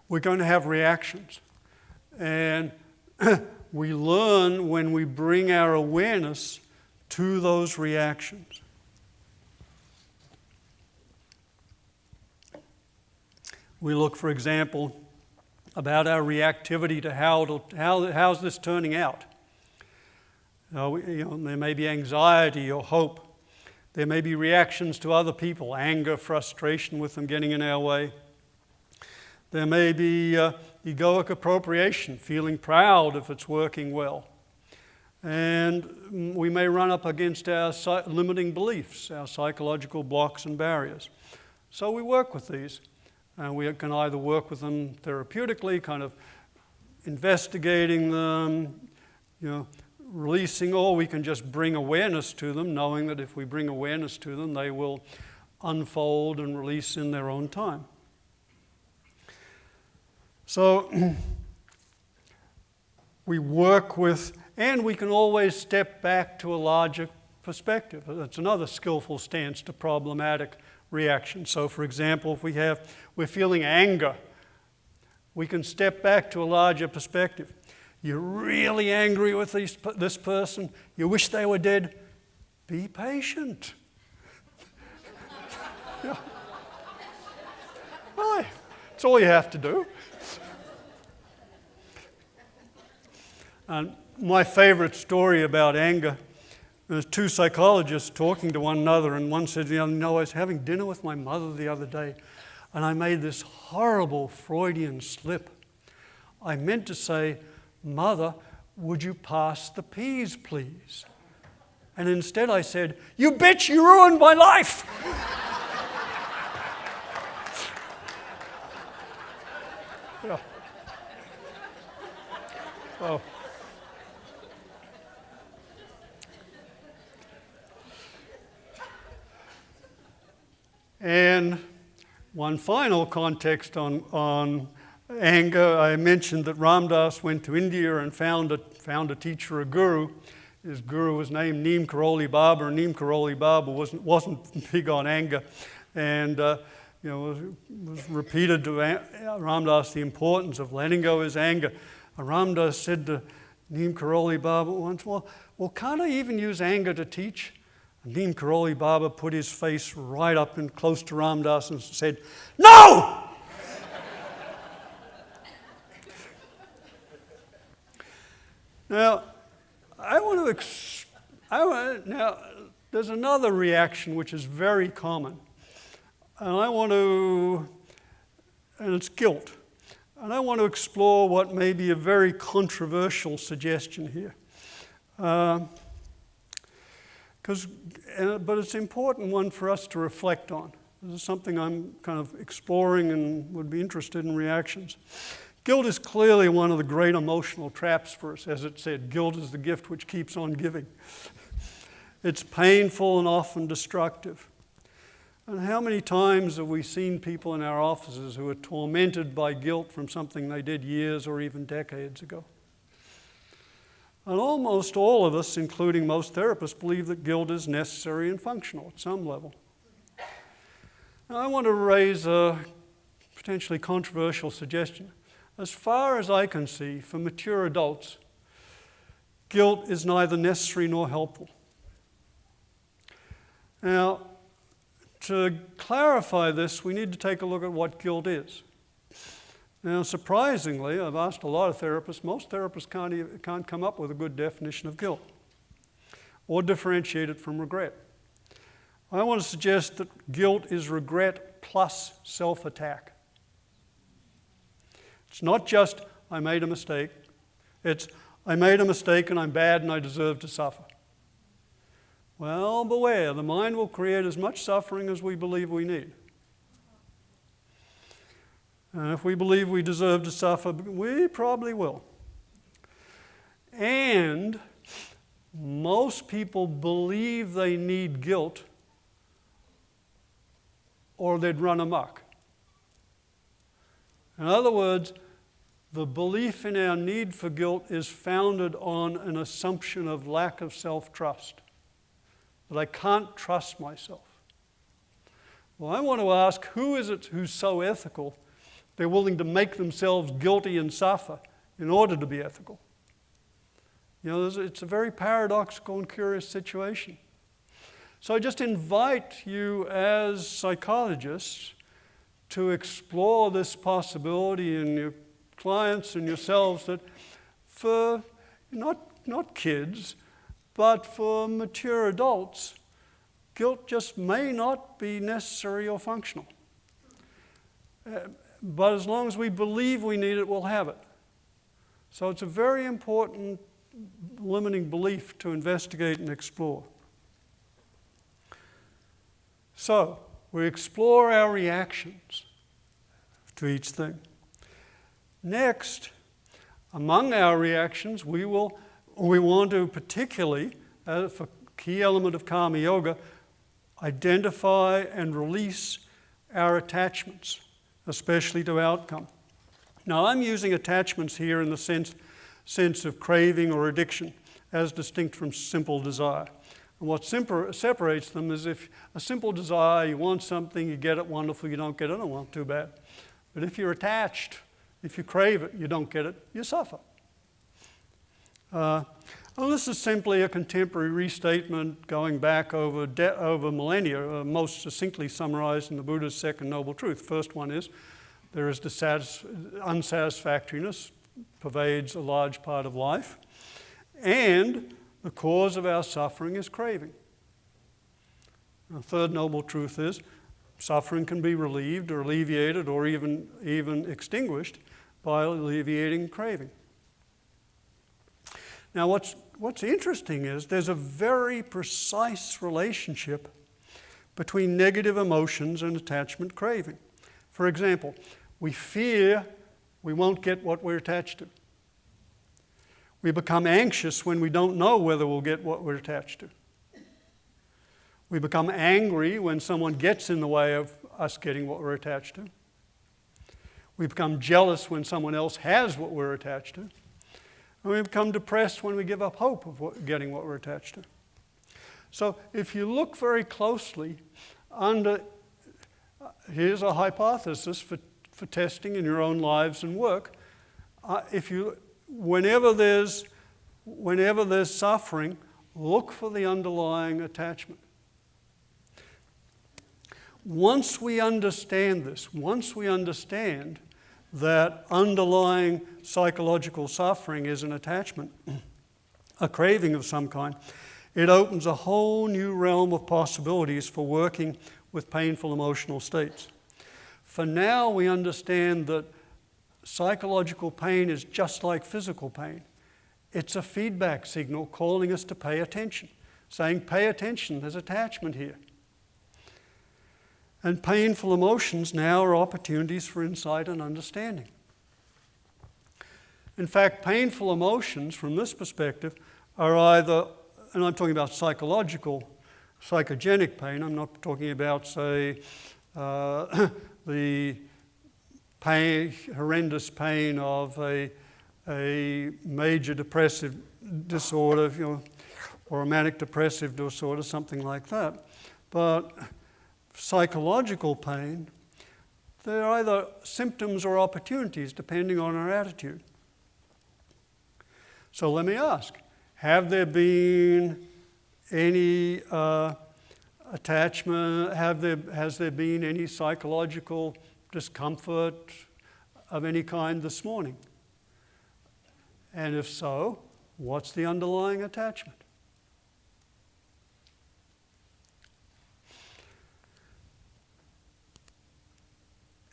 We're going to have reactions. And we learn when we bring our awareness to those reactions. We look, for example, about our reactivity to how's this turning out. There may be anxiety or hope. There may be reactions to other people, anger, frustration with them getting in our way. There may be egoic appropriation, feeling proud if it's working well. And we may run up against our limiting beliefs, our psychological blocks and barriers. So we work with these. And we can either work with them therapeutically, kind of investigating them, releasing, or we can just bring awareness to them, knowing that if we bring awareness to them, they will unfold and release in their own time. So we work with, and we can always step back to a larger perspective. That's another skillful stance to problematic reaction. So, for example, if we're feeling anger, we can step back to a larger perspective. You're really angry with this person. You wish they were dead. Be patient. Yeah. Well, that's all you have to do. And my favorite story about anger, there's 2 psychologists talking to one another, and one said, I was having dinner with my mother the other day, and I made this horrible Freudian slip. I meant to say, Mother, would you pass the peas, please? And instead I said, you bitch, you ruined my life! Yeah. Oh. And one final context on anger, I mentioned that Ram Dass went to India and found a teacher, a guru. His guru was named Neem Karoli Baba, and Neem Karoli Baba wasn't big on anger. And was repeated to Ram Dass the importance of letting go his anger. And Ram Dass said to Neem Karoli Baba once, well, can't I even use anger to teach? And Neem Karoli Baba put his face right up and close to Ram Dass and said, no! Now, now, there's another reaction which is very common. And it's guilt. And I want to explore what may be a very controversial suggestion here. But it's an important one for us to reflect on. This is something I'm kind of exploring and would be interested in reactions. Guilt is clearly one of the great emotional traps for us. As it said, guilt is the gift which keeps on giving. It's painful and often destructive. And how many times have we seen people in our offices who are tormented by guilt from something they did years or even decades ago? And almost all of us, including most therapists, believe that guilt is necessary and functional at some level. Now, I want to raise a potentially controversial suggestion. As far as I can see, for mature adults, guilt is neither necessary nor helpful. Now, to clarify this, we need to take a look at what guilt is. Now, surprisingly, I've asked a lot of therapists. Most therapists can't come up with a good definition of guilt or differentiate it from regret. I want to suggest that guilt is regret plus self-attack. It's not just, I made a mistake. It's, I made a mistake and I'm bad and I deserve to suffer. Well, beware, the mind will create as much suffering as we believe we need. And if we believe we deserve to suffer, we probably will. And most people believe they need guilt or they'd run amok. In other words, the belief in our need for guilt is founded on an assumption of lack of self-trust, that I can't trust myself. Well, I want to ask, who is it who's so ethical they're willing to make themselves guilty and suffer in order to be ethical? You know, it's a very paradoxical and curious situation. So I just invite you as psychologists to explore this possibility in your clients and yourselves, that for not kids, but for mature adults, guilt just may not be necessary or functional. But as long as we believe we need it, we'll have it. So it's a very important limiting belief to investigate and explore. So we explore our reactions to each thing. Next, among our reactions, we want to particularly, as a key element of Karma Yoga, identify and release our attachments, especially to outcome. Now, I'm using attachments here in the sense of craving or addiction, as distinct from simple desire. And what separates them is, if a simple desire, you want something, you get it, wonderful, you don't get it, oh well, too bad. But if you're attached, if you crave it, you don't get it, you suffer. Well, this is simply a contemporary restatement going back over millennia, most succinctly summarized in the Buddha's second noble truth. First one is, there is unsatisfactoriness, pervades a large part of life, and the cause of our suffering is craving. The third noble truth is, suffering can be relieved or alleviated or even extinguished by alleviating craving. Now, what's interesting is there's a very precise relationship between negative emotions and attachment craving. For example, we fear we won't get what we're attached to. We become anxious when we don't know whether we'll get what we're attached to. We become angry when someone gets in the way of us getting what we're attached to. We become jealous when someone else has what we're attached to. And we become depressed when we give up hope of getting what we're attached to. So if you look very closely, here's a hypothesis for testing in your own lives and work. Whenever there's suffering, look for the underlying attachment. Once we understand this, once we understand that underlying psychological suffering is an attachment, a craving of some kind, it opens a whole new realm of possibilities for working with painful emotional states. For now, we understand that psychological pain is just like physical pain. It's a feedback signal calling us to pay attention, saying, pay attention, there's attachment here. And painful emotions now are opportunities for insight and understanding. In fact, painful emotions, from this perspective, are either, and I'm talking about psychogenic pain, I'm not talking about, say, the pain, horrendous pain of a major depressive disorder, or a manic depressive disorder, something like that. But psychological pain, they're either symptoms or opportunities depending on our attitude. So let me ask, have there been any attachment, has there been any psychological discomfort of any kind this morning? And if so, what's the underlying attachment?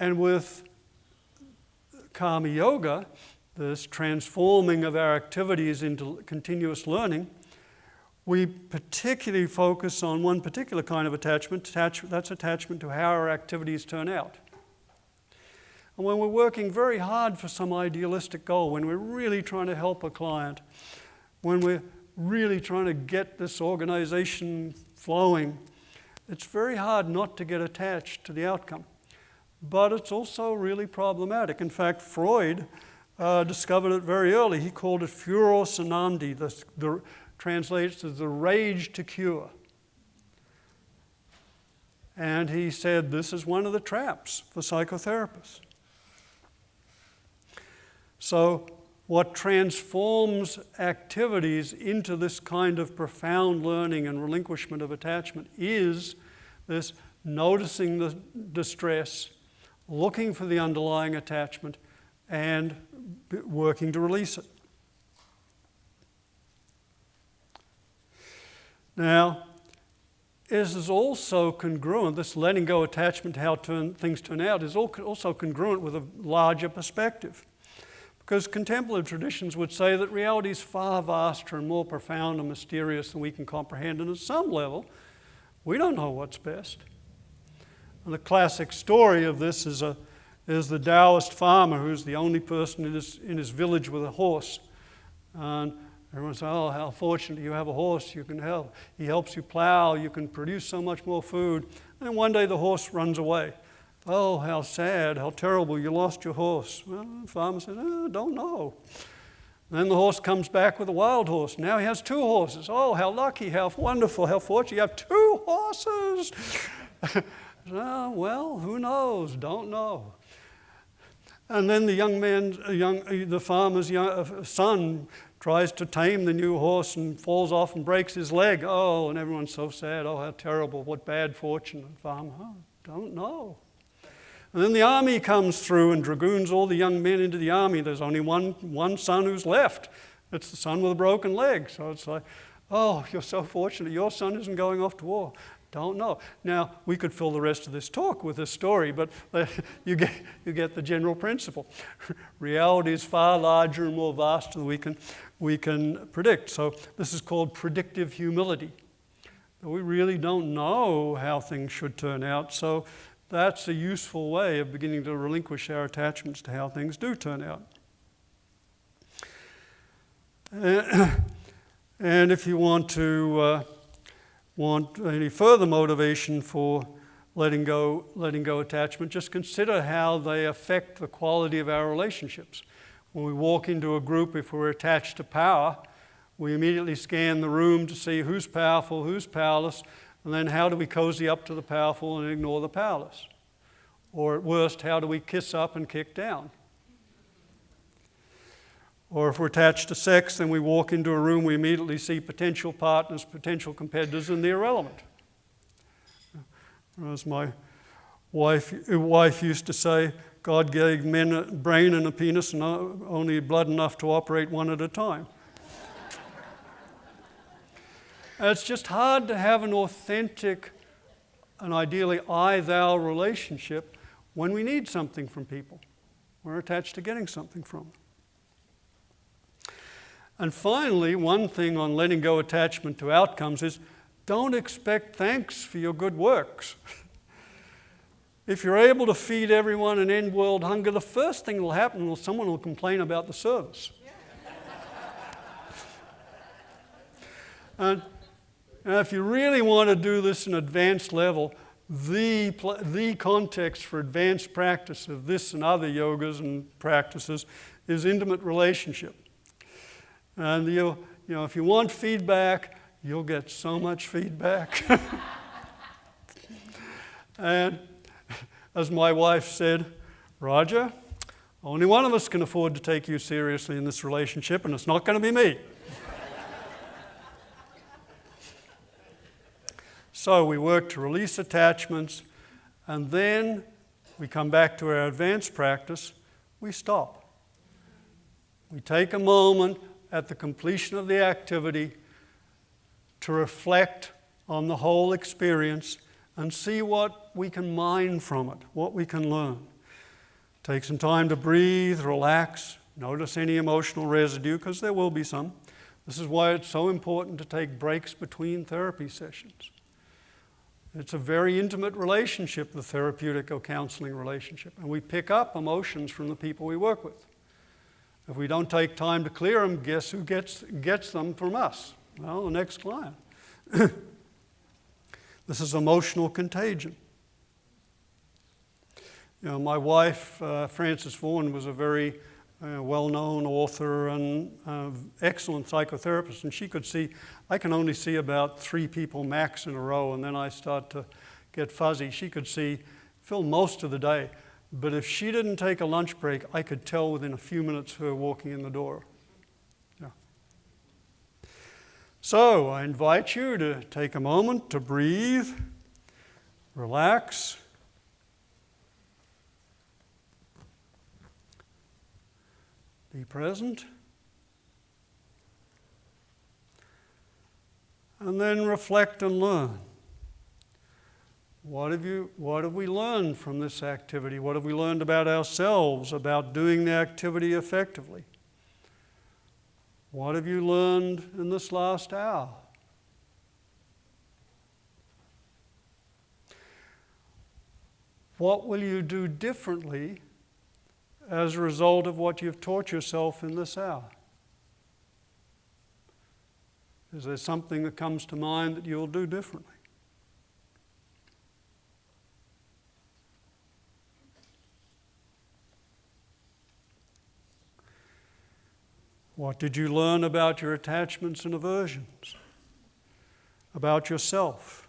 And with Karma Yoga, this transforming of our activities into continuous learning, we particularly focus on one particular kind of attachment. That's attachment to how our activities turn out. And when we're working very hard for some idealistic goal, when we're really trying to help a client, when we're really trying to get this organization flowing, it's very hard not to get attached to the outcome. But it's also really problematic. In fact, Freud discovered it very early. He called it furor sanandi, translates as the rage to cure. And he said this is one of the traps for psychotherapists. So what transforms activities into this kind of profound learning and relinquishment of attachment is this noticing the distress, looking for the underlying attachment, and working to release it. Now, this is also congruent, this letting go attachment to how things turn out is also congruent with a larger perspective. Because contemplative traditions would say that reality is far vaster and more profound and mysterious than we can comprehend. And at some level, we don't know what's best. And the classic story of this is the Taoist farmer who's the only person in his village with a horse. And everyone says, oh, how fortunate you have a horse, you can help. He helps you plow, you can produce so much more food. And one day the horse runs away. Oh, how sad, how terrible, you lost your horse. Well, the farmer says, I don't know. Then the horse comes back with a wild horse. Now he has 2 horses. Oh, how lucky, how wonderful, how fortunate, you have 2 horses. Oh, well, who knows, don't know. And then the farmer's son tries to tame the new horse and falls off and breaks his leg. Oh, and everyone's so sad. Oh, how terrible, what bad fortune. The farmer, oh, don't know. And then the army comes through and dragoons all the young men into the army. There's only one son who's left. It's the son with a broken leg. So it's like, oh, you're so fortunate. Your son isn't going off to war. Don't know. Now, we could fill the rest of this talk with this story, but you get the general principle. Reality is far larger and more vast than we can predict. So this is called predictive humility. We really don't know how things should turn out, so that's a useful way of beginning to relinquish our attachments to how things do turn out. And if you want any further motivation for letting go attachment, just consider how they affect the quality of our relationships. When we walk into a group, if we're attached to power, we immediately scan the room to see who's powerful, who's powerless, and then how do we cozy up to the powerful and ignore the powerless? Or at worst, how do we kiss up and kick down? Or if we're attached to sex, then we walk into a room, we immediately see potential partners, potential competitors, and the irrelevant. As my wife used to say, God gave men a brain and a penis and only blood enough to operate one at a time. And it's just hard to have an authentic and ideally I-thou relationship when we need something from people. We're attached to getting something from them. And finally, one thing on letting go attachment to outcomes is don't expect thanks for your good works. If you're able to feed everyone and end world hunger, the first thing that will happen is someone will complain about the service. And if you really want to do this in advanced level, the context for advanced practice of this and other yogas and practices is intimate relationship. And if you want feedback, you'll get so much feedback. And as my wife said, Roger, only one of us can afford to take you seriously in this relationship, and it's not going to be me. So we work to release attachments, and then we come back to our advanced practice, we stop. We take a moment at the completion of the activity to reflect on the whole experience and see what we can mine from it, what we can learn. Take some time to breathe, relax, notice any emotional residue, because there will be some. This is why it's so important to take breaks between therapy sessions. It's a very intimate relationship, the therapeutic or counseling relationship, and we pick up emotions from the people we work with. If we don't take time to clear them, guess who gets them from us? Well, the next client. This is emotional contagion. You know, my wife, Frances Vaughan, was a very well-known author and excellent psychotherapist, and she could see, I can only see about 3 people max in a row, and then I start to get fuzzy. She could fill most of the day, but if she didn't take a lunch break, I could tell within a few minutes her walking in the door. Yeah. So I invite you to take a moment to breathe, relax, be present, and then reflect and learn. What have we learned from this activity? What have we learned about ourselves, about doing the activity effectively? What have you learned in this last hour? What will you do differently as a result of what you've taught yourself in this hour? Is there something that comes to mind that you'll do differently? What did you learn about your attachments and aversions? About yourself?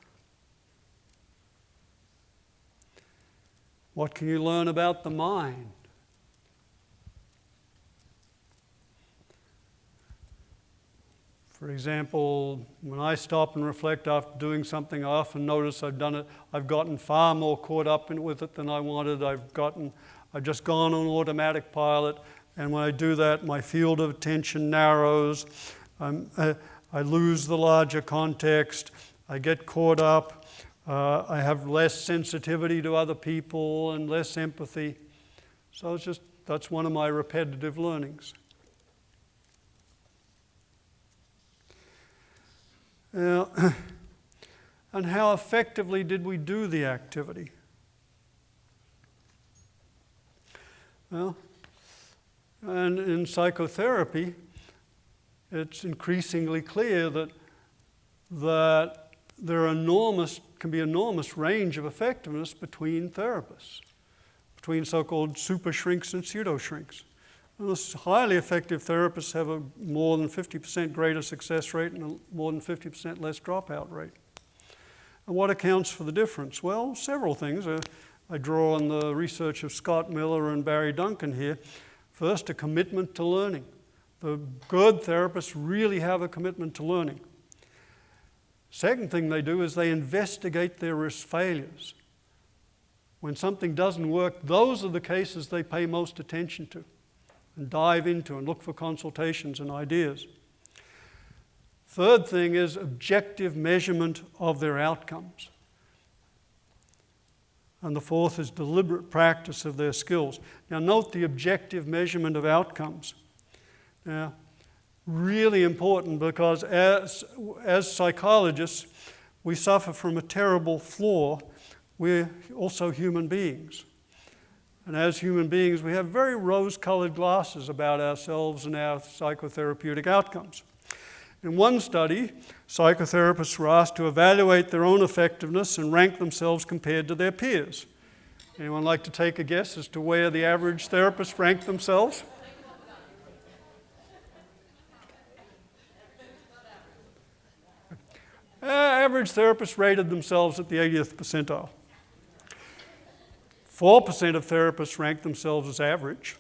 What can you learn about the mind? For example, when I stop and reflect after doing something, I often notice I've gotten far more caught up with it than I wanted. I've just gone on automatic pilot, and when I do that, my field of attention narrows. I lose the larger context. I get caught up. I have less sensitivity to other people and less empathy. So that's one of my repetitive learnings. And how effectively did we do the activity? Well, and in psychotherapy, it's increasingly clear that there can be enormous range of effectiveness between therapists, between so-called super shrinks and pseudo shrinks. Those highly effective therapists have a more than 50% greater success rate and a more than 50% less dropout rate. And what accounts for the difference? Well, several things. I draw on the research of Scott Miller and Barry Duncan here. First, a commitment to learning. The good therapists really have a commitment to learning. Second thing they do is they investigate their risk failures. When something doesn't work, those are the cases they pay most attention to and dive into and look for consultations and ideas. Third thing is objective measurement of their outcomes. And the fourth is deliberate practice of their skills. Now note the objective measurement of outcomes. Now, really important, because as psychologists, we suffer from a terrible flaw. We're also human beings. And as human beings, we have very rose-colored glasses about ourselves and our psychotherapeutic outcomes. In one study, psychotherapists were asked to evaluate their own effectiveness and rank themselves compared to their peers. Anyone like to take a guess as to where the average therapists rank themselves? Average therapists rated themselves at the 80th percentile. 4% of therapists ranked themselves as average.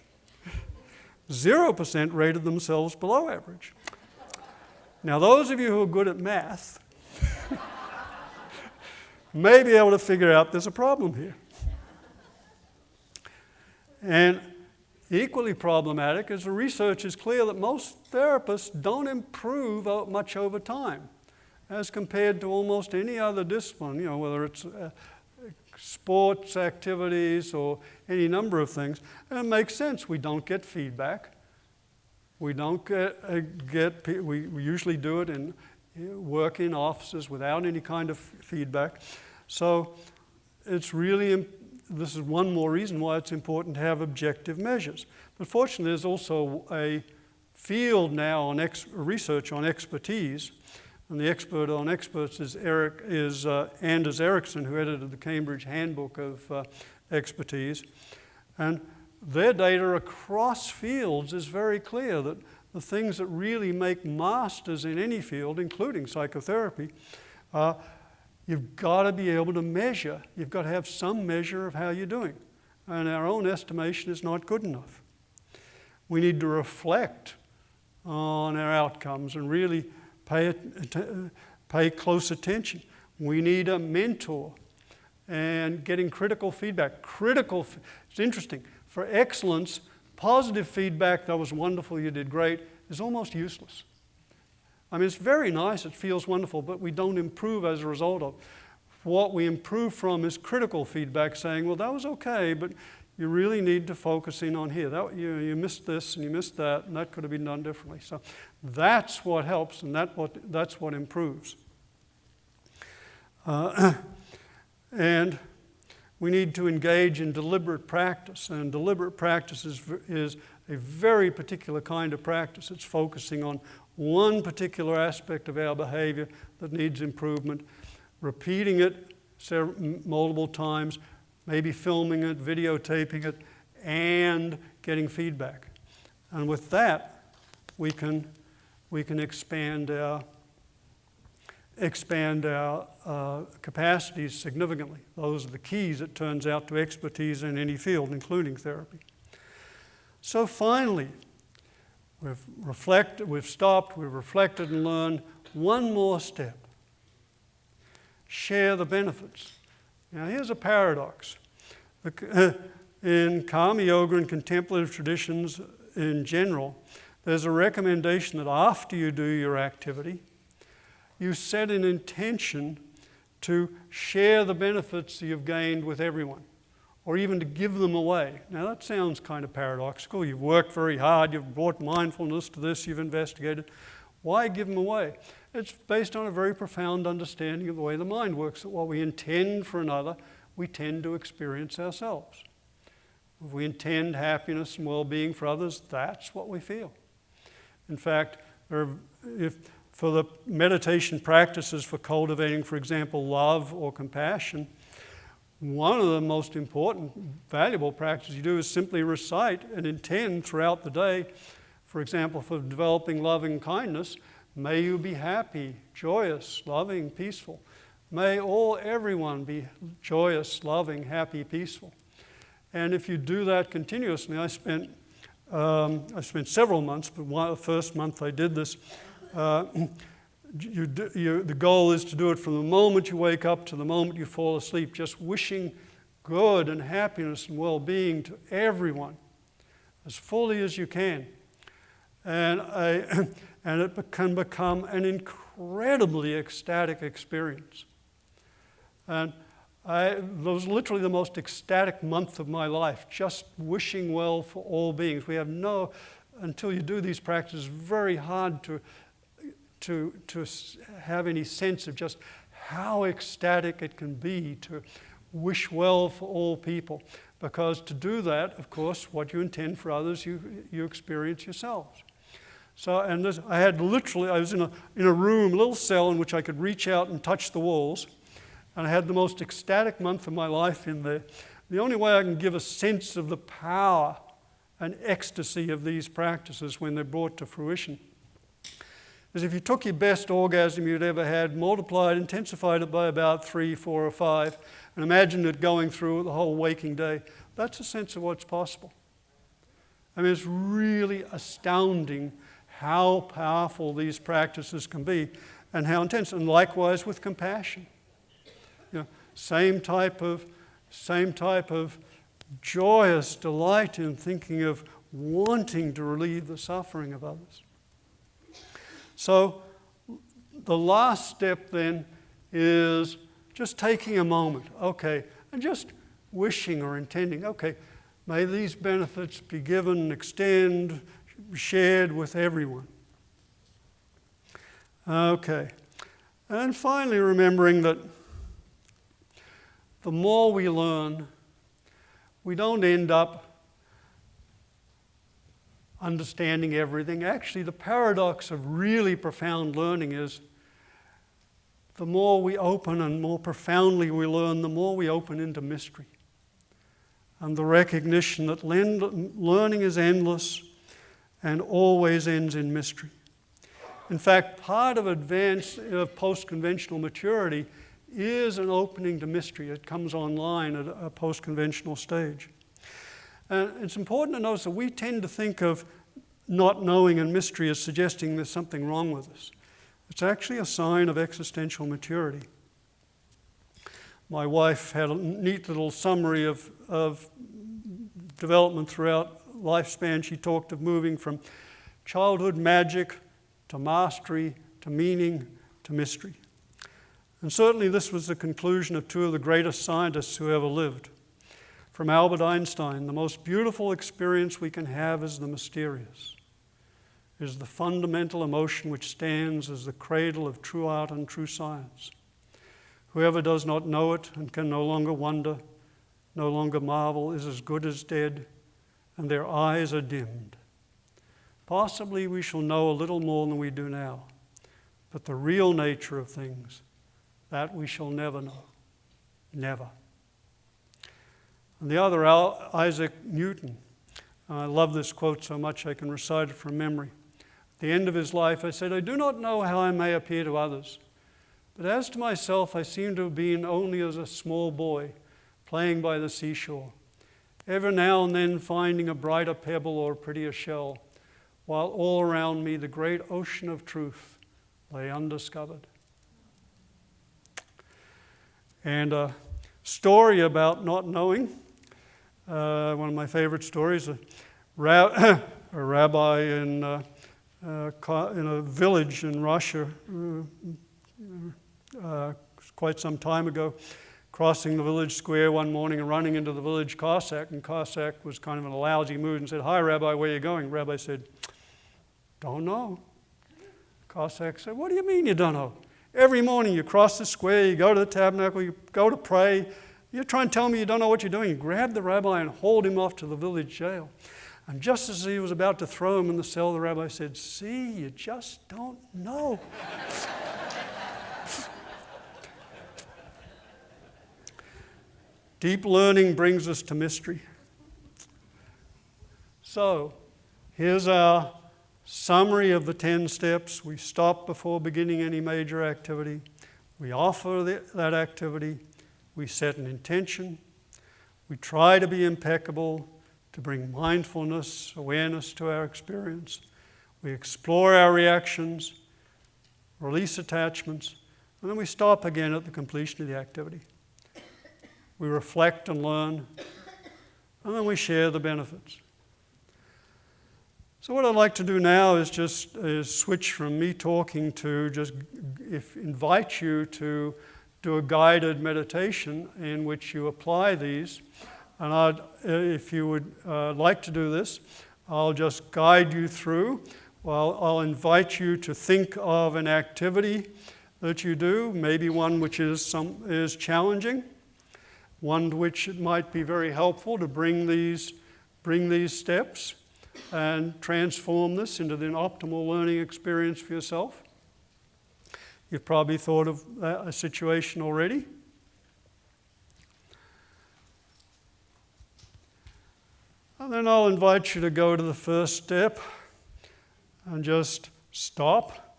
0% rated themselves below average. Now, those of you who are good at math may be able to figure out there's a problem here. And equally problematic is the research is clear that most therapists don't improve much over time as compared to almost any other discipline, whether it's sports activities or any number of things. And it makes sense. We don't get feedback. We don't we usually do it in work in offices without any kind of feedback. So it's really, this is one more reason why it's important to have objective measures. But fortunately, there's also a field now on research on expertise. And the expert on experts is Anders Ericsson, who edited the Cambridge Handbook of Expertise. And their data across fields is very clear that the things that really make masters in any field, including psychotherapy, you've got to be able to measure. You've got to have some measure of how you're doing. And our own estimation is not good enough. We need to reflect on our outcomes and really pay close attention. We need a mentor and getting critical feedback. It's interesting. For excellence, positive feedback, that was wonderful, you did great, is almost useless. I mean, it's very nice, it feels wonderful, but we don't improve as a result of. What we improve from is critical feedback saying, well, that was okay, but you really need to focus in on here. You missed this and you missed that, and that could have been done differently. So that's what helps, and that's what improves. And we need to engage in deliberate practice, and deliberate practice is a very particular kind of practice. It's focusing on one particular aspect of our behavior that needs improvement, repeating it multiple times, maybe filming it, videotaping it, and getting feedback. And with that, we can expand our capacities significantly. Those are the keys, it turns out, to expertise in any field, including therapy. So finally, we've stopped, we've reflected and learned. One more step. Share the benefits. Now here's a paradox. In Karma Yoga and contemplative traditions in general, there's a recommendation that after you do your activity, you set an intention to share the benefits that you've gained with everyone, or even to give them away. Now that sounds kind of paradoxical. You've worked very hard, you've brought mindfulness to this, you've investigated. Why give them away? It's based on a very profound understanding of the way the mind works, that what we intend for another, we tend to experience ourselves. If we intend happiness and well-being for others, that's what we feel. In fact, for the meditation practices for cultivating, for example, love or compassion, one of the most important, valuable practices you do is simply recite and intend throughout the day. For example, for developing loving kindness, may you be happy, joyous, loving, peaceful. May everyone be joyous, loving, happy, peaceful. And if you do that continuously, I spent several months, but the first month I did this. The goal is to do it from the moment you wake up to the moment you fall asleep, just wishing good and happiness and well-being to everyone as fully as you can. And it can become an incredibly ecstatic experience. And that was literally the most ecstatic month of my life, just wishing well for all beings. Until you do these practices, very hard to have any sense of just how ecstatic it can be to wish well for all people. Because to do that, of course, what you intend for others, you experience yourselves. So, and I was in a room, a little cell in which I could reach out and touch the walls. And I had the most ecstatic month of my life in there. The only way I can give a sense of the power and ecstasy of these practices when they're brought to fruition is if you took your best orgasm you'd ever had, multiplied, intensified it by about 3, 4, or 5, and imagined it going through the whole waking day. That's a sense of what's possible. I mean, it's really astounding how powerful these practices can be and how intense. And likewise with compassion. same type of joyous delight in thinking of wanting to relieve the suffering of others. So the last step then is just taking a moment, okay, and just wishing or intending, okay, may these benefits be given, extend, shared with everyone. Okay. And finally, remembering that the more we learn, we don't end up understanding everything. Actually, the paradox of really profound learning is the more we open and more profoundly we learn, the more we open into mystery. And the recognition that learning is endless and always ends in mystery. In fact, part of post-conventional maturity is an opening to mystery. It comes online at a post-conventional stage. And it's important to notice that we tend to think of not knowing and mystery as suggesting there's something wrong with us. It's actually a sign of existential maturity. My wife had a neat little summary of development throughout lifespan. She talked of moving from childhood magic to mastery, to meaning, to mystery. And certainly this was the conclusion of two of the greatest scientists who ever lived. From Albert Einstein, the most beautiful experience we can have is the mysterious, is the fundamental emotion which stands as the cradle of true art and true science. Whoever does not know it and can no longer wonder, no longer marvel, is as good as dead, and their eyes are dimmed. Possibly we shall know a little more than we do now, but the real nature of things, that we shall never know. Never. And the other, Isaac Newton. I love this quote so much I can recite it from memory. At the end of his life, I said, I do not know how I may appear to others, but as to myself, I seem to have been only as a small boy playing by the seashore, ever now and then finding a brighter pebble or a prettier shell, while all around me the great ocean of truth lay undiscovered. And a story about not knowing, one of my favorite stories, a rabbi in a village in Russia quite some time ago, crossing the village square one morning and running into the village Cossack, and Cossack was kind of in a lousy mood and said, "Hi, Rabbi, where are you going?" Rabbi said, "Don't know." Cossack said, "What do you mean you don't know? Every morning you cross the square, you go to the tabernacle, you go to pray. You're trying to tell me you don't know what you're doing." You grab the rabbi and hauled him off to the village jail. And just as he was about to throw him in the cell, the rabbi said, "See, you just don't know." Deep learning brings us to mystery. So, here's our summary of the 10 steps. We stop before beginning any major activity. We offer that activity. We set an intention. We try to be impeccable, to bring mindfulness, awareness to our experience. We explore our reactions, release attachments, and then we stop again at the completion of the activity. We reflect and learn, and then we share the benefits. So what I'd like to do now is just switch from me talking to just invite you to do a guided meditation in which you apply these. And if you would like to do this, I'll just guide you through. Well, I'll invite you to think of an activity that you do, maybe one which is challenging, one which it might be very helpful to bring these steps and transform this into an optimal learning experience for yourself. You've probably thought of a situation already. And then I'll invite you to go to the first step and just stop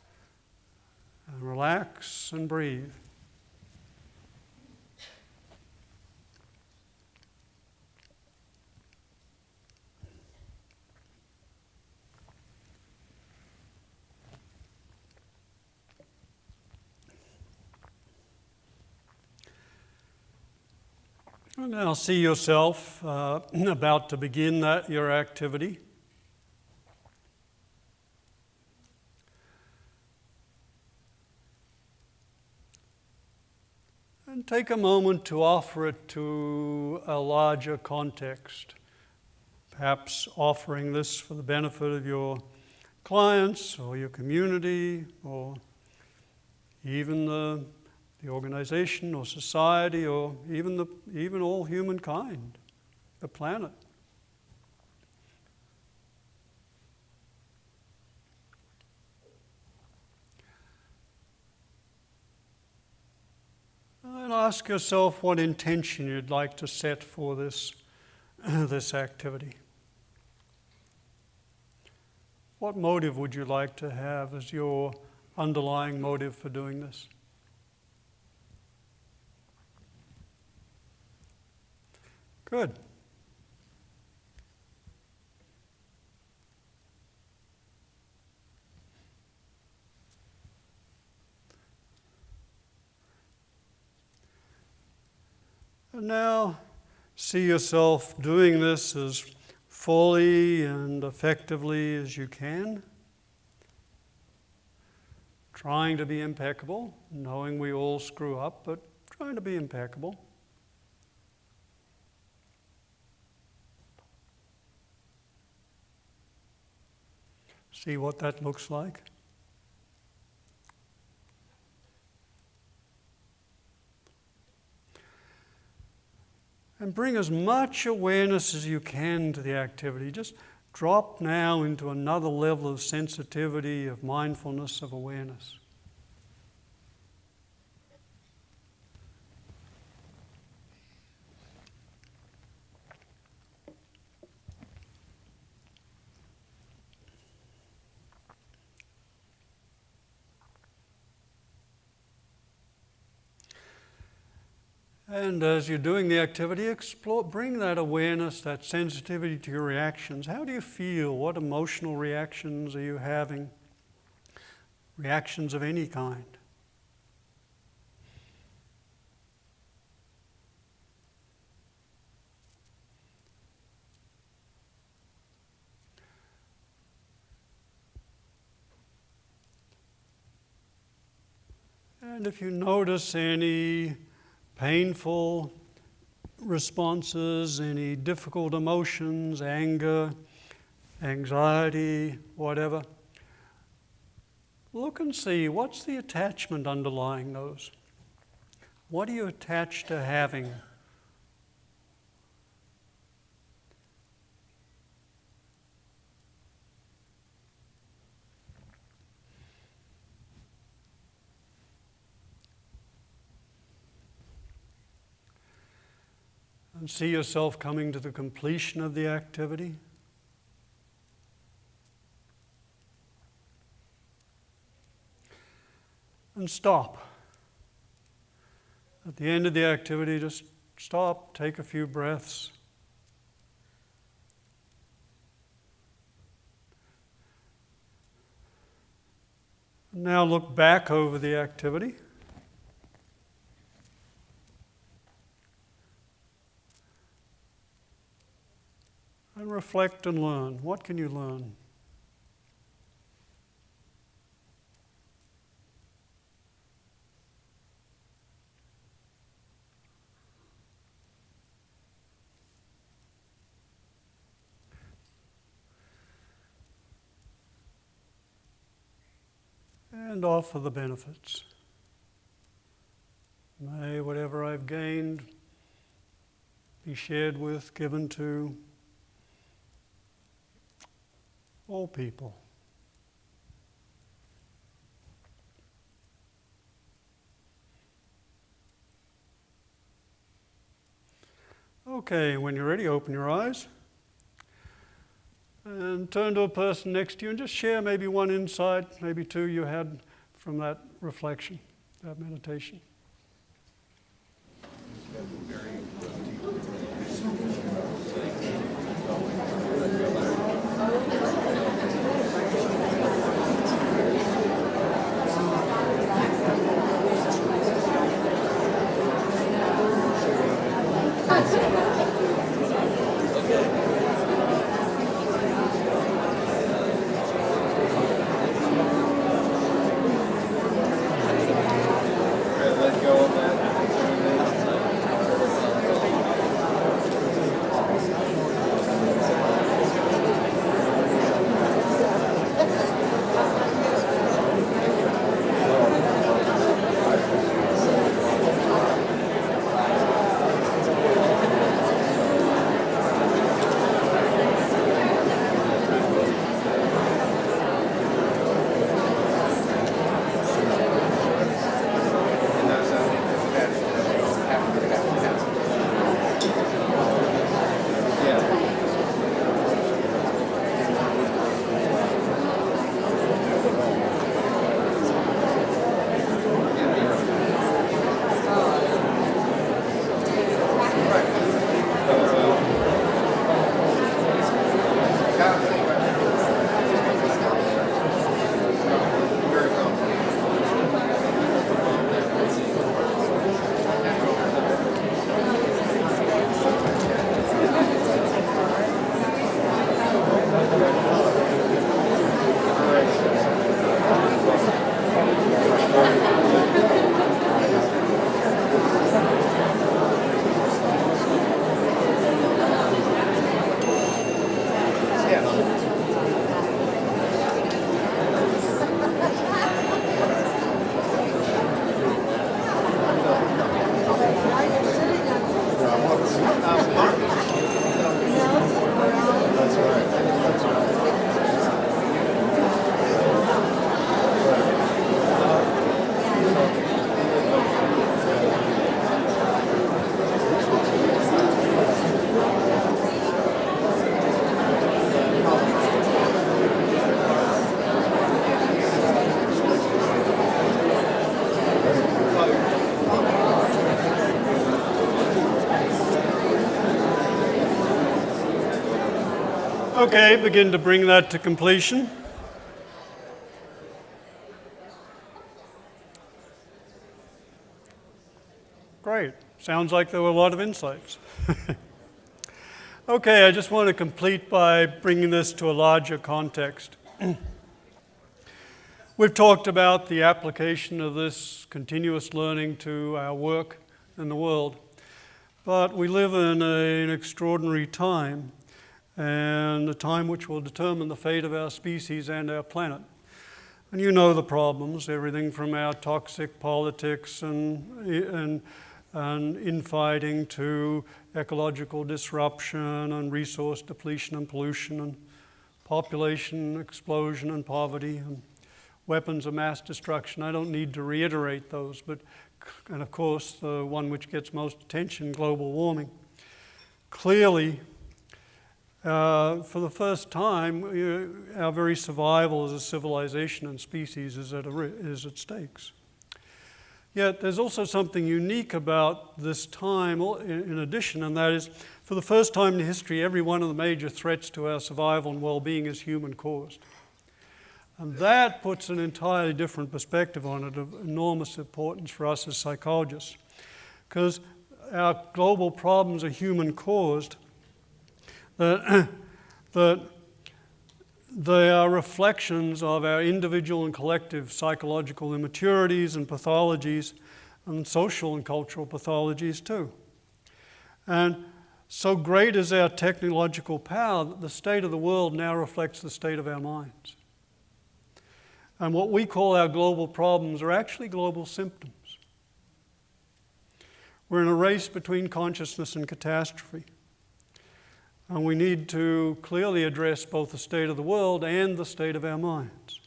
and relax and breathe. Now see yourself about to begin your activity. And take a moment to offer it to a larger context. Perhaps offering this for the benefit of your clients or your community or even the organization or society or even all humankind, the planet. And ask yourself what intention you'd like to set for this activity. What motive would you like to have as your underlying motive for doing this? Good. And now see yourself doing this as fully and effectively as you can. Trying to be impeccable, knowing we all screw up, but trying to be impeccable. See what that looks like. And bring as much awareness as you can to the activity. Just drop now into another level of sensitivity, of mindfulness, of awareness. And as you're doing the activity, bring that awareness, that sensitivity to your reactions. How do you feel? What emotional reactions are you having? Reactions of any kind. And if you notice any painful responses, any difficult emotions, anger, anxiety, whatever, look and see what's the attachment underlying those. What are you attached to having? And see yourself coming to the completion of the activity. And stop. At the end of the activity, just stop, take a few breaths. Now look back over the activity. And reflect and learn. What can you learn? And offer the benefits. May whatever I've gained be shared with, given to all people. Okay, when you're ready, open your eyes and turn to a person next to you and just share maybe one insight, maybe two you had from that reflection, that meditation. Let go of that. Okay, begin to bring that to completion. Great. Sounds like there were a lot of insights. Okay, I just want to complete by bringing this to a larger context. We've talked about the application of this continuous learning to our work in the world, but we live in an extraordinary time, and a time which will determine the fate of our species and our planet. And you know the problems, everything from our toxic politics and infighting to ecological disruption and resource depletion and pollution and population explosion and poverty and weapons of mass destruction. I don't need to reiterate those, and of course the one which gets most attention, global warming. Clearly, for the first time, our very survival as a civilization and species is at stakes. Yet there's also something unique about this time in addition, and that is, for the first time in history, every one of the major threats to our survival and well-being is human-caused. And that puts an entirely different perspective on it, of enormous importance for us as psychologists. Because our global problems are human-caused, that they are reflections of our individual and collective psychological immaturities and pathologies, and social and cultural pathologies too. And so great is our technological power that the state of the world now reflects the state of our minds. And what we call our global problems are actually global symptoms. We're in a race between consciousness and catastrophe. And we need to clearly address both the state of the world and the state of our minds.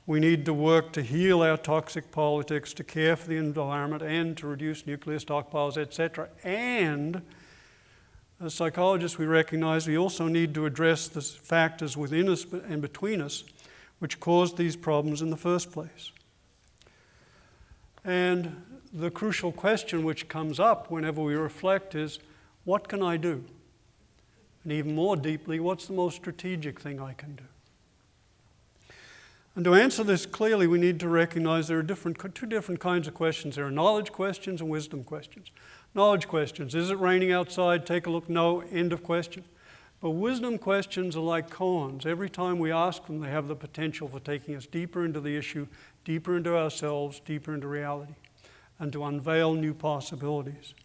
We need to work to heal our toxic politics, to care for the environment, and to reduce nuclear stockpiles, etc. And as psychologists, we recognize we also need to address the factors within us and between us which caused these problems in the first place. And the crucial question which comes up whenever we reflect is, what can I do? And even more deeply, what's the most strategic thing I can do? And to answer this clearly, we need to recognize there are two different kinds of questions. There are knowledge questions and wisdom questions. Knowledge questions, is it raining outside? Take a look, no, end of question. But wisdom questions are like koans. Every time we ask them, they have the potential for taking us deeper into the issue, deeper into ourselves, deeper into reality, and to unveil new possibilities.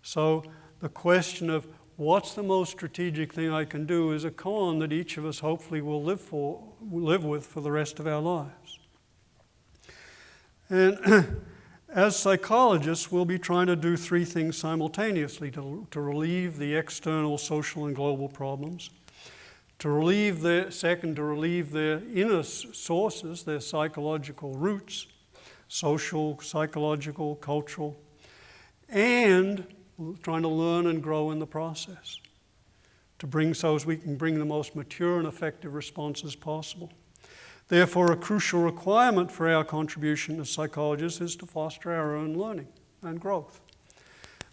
So the question of what's the most strategic thing I can do is a koan that each of us hopefully will live with for the rest of our lives. And as psychologists, we'll be trying to do three things simultaneously: to relieve the external social and global problems, to relieve their inner sources, their psychological roots, social, psychological, cultural, and trying to learn and grow in the process so as we can bring the most mature and effective responses possible. Therefore, a crucial requirement for our contribution as psychologists is to foster our own learning and growth.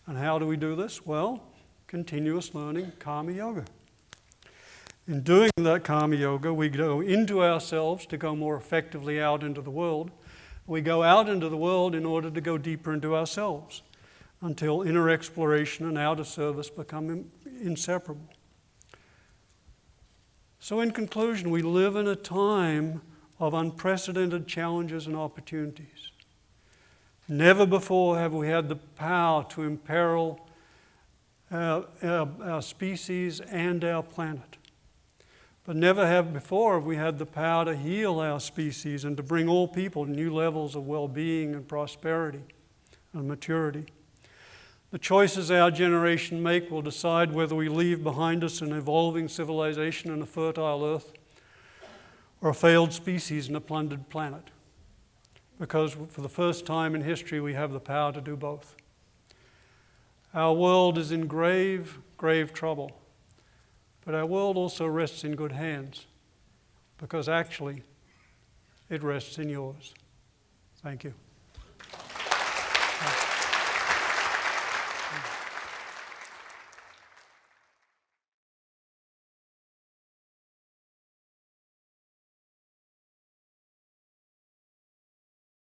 And how do we do this? Well, continuous learning, karma yoga. In doing that karma yoga, we go into ourselves to go more effectively out into the world. We go out into the world in order to go deeper into ourselves, until inner exploration and outer service become inseparable. So in conclusion, we live in a time of unprecedented challenges and opportunities. Never before have we had the power to imperil our species and our planet. But never have before have we had the power to heal our species and to bring all people to new levels of well-being and prosperity and maturity. The choices our generation make will decide whether we leave behind us an evolving civilization and a fertile earth, or a failed species and a plundered planet. Because for the first time in history, we have the power to do both. Our world is in grave, grave trouble. But our world also rests in good hands, because actually, it rests in yours. Thank you.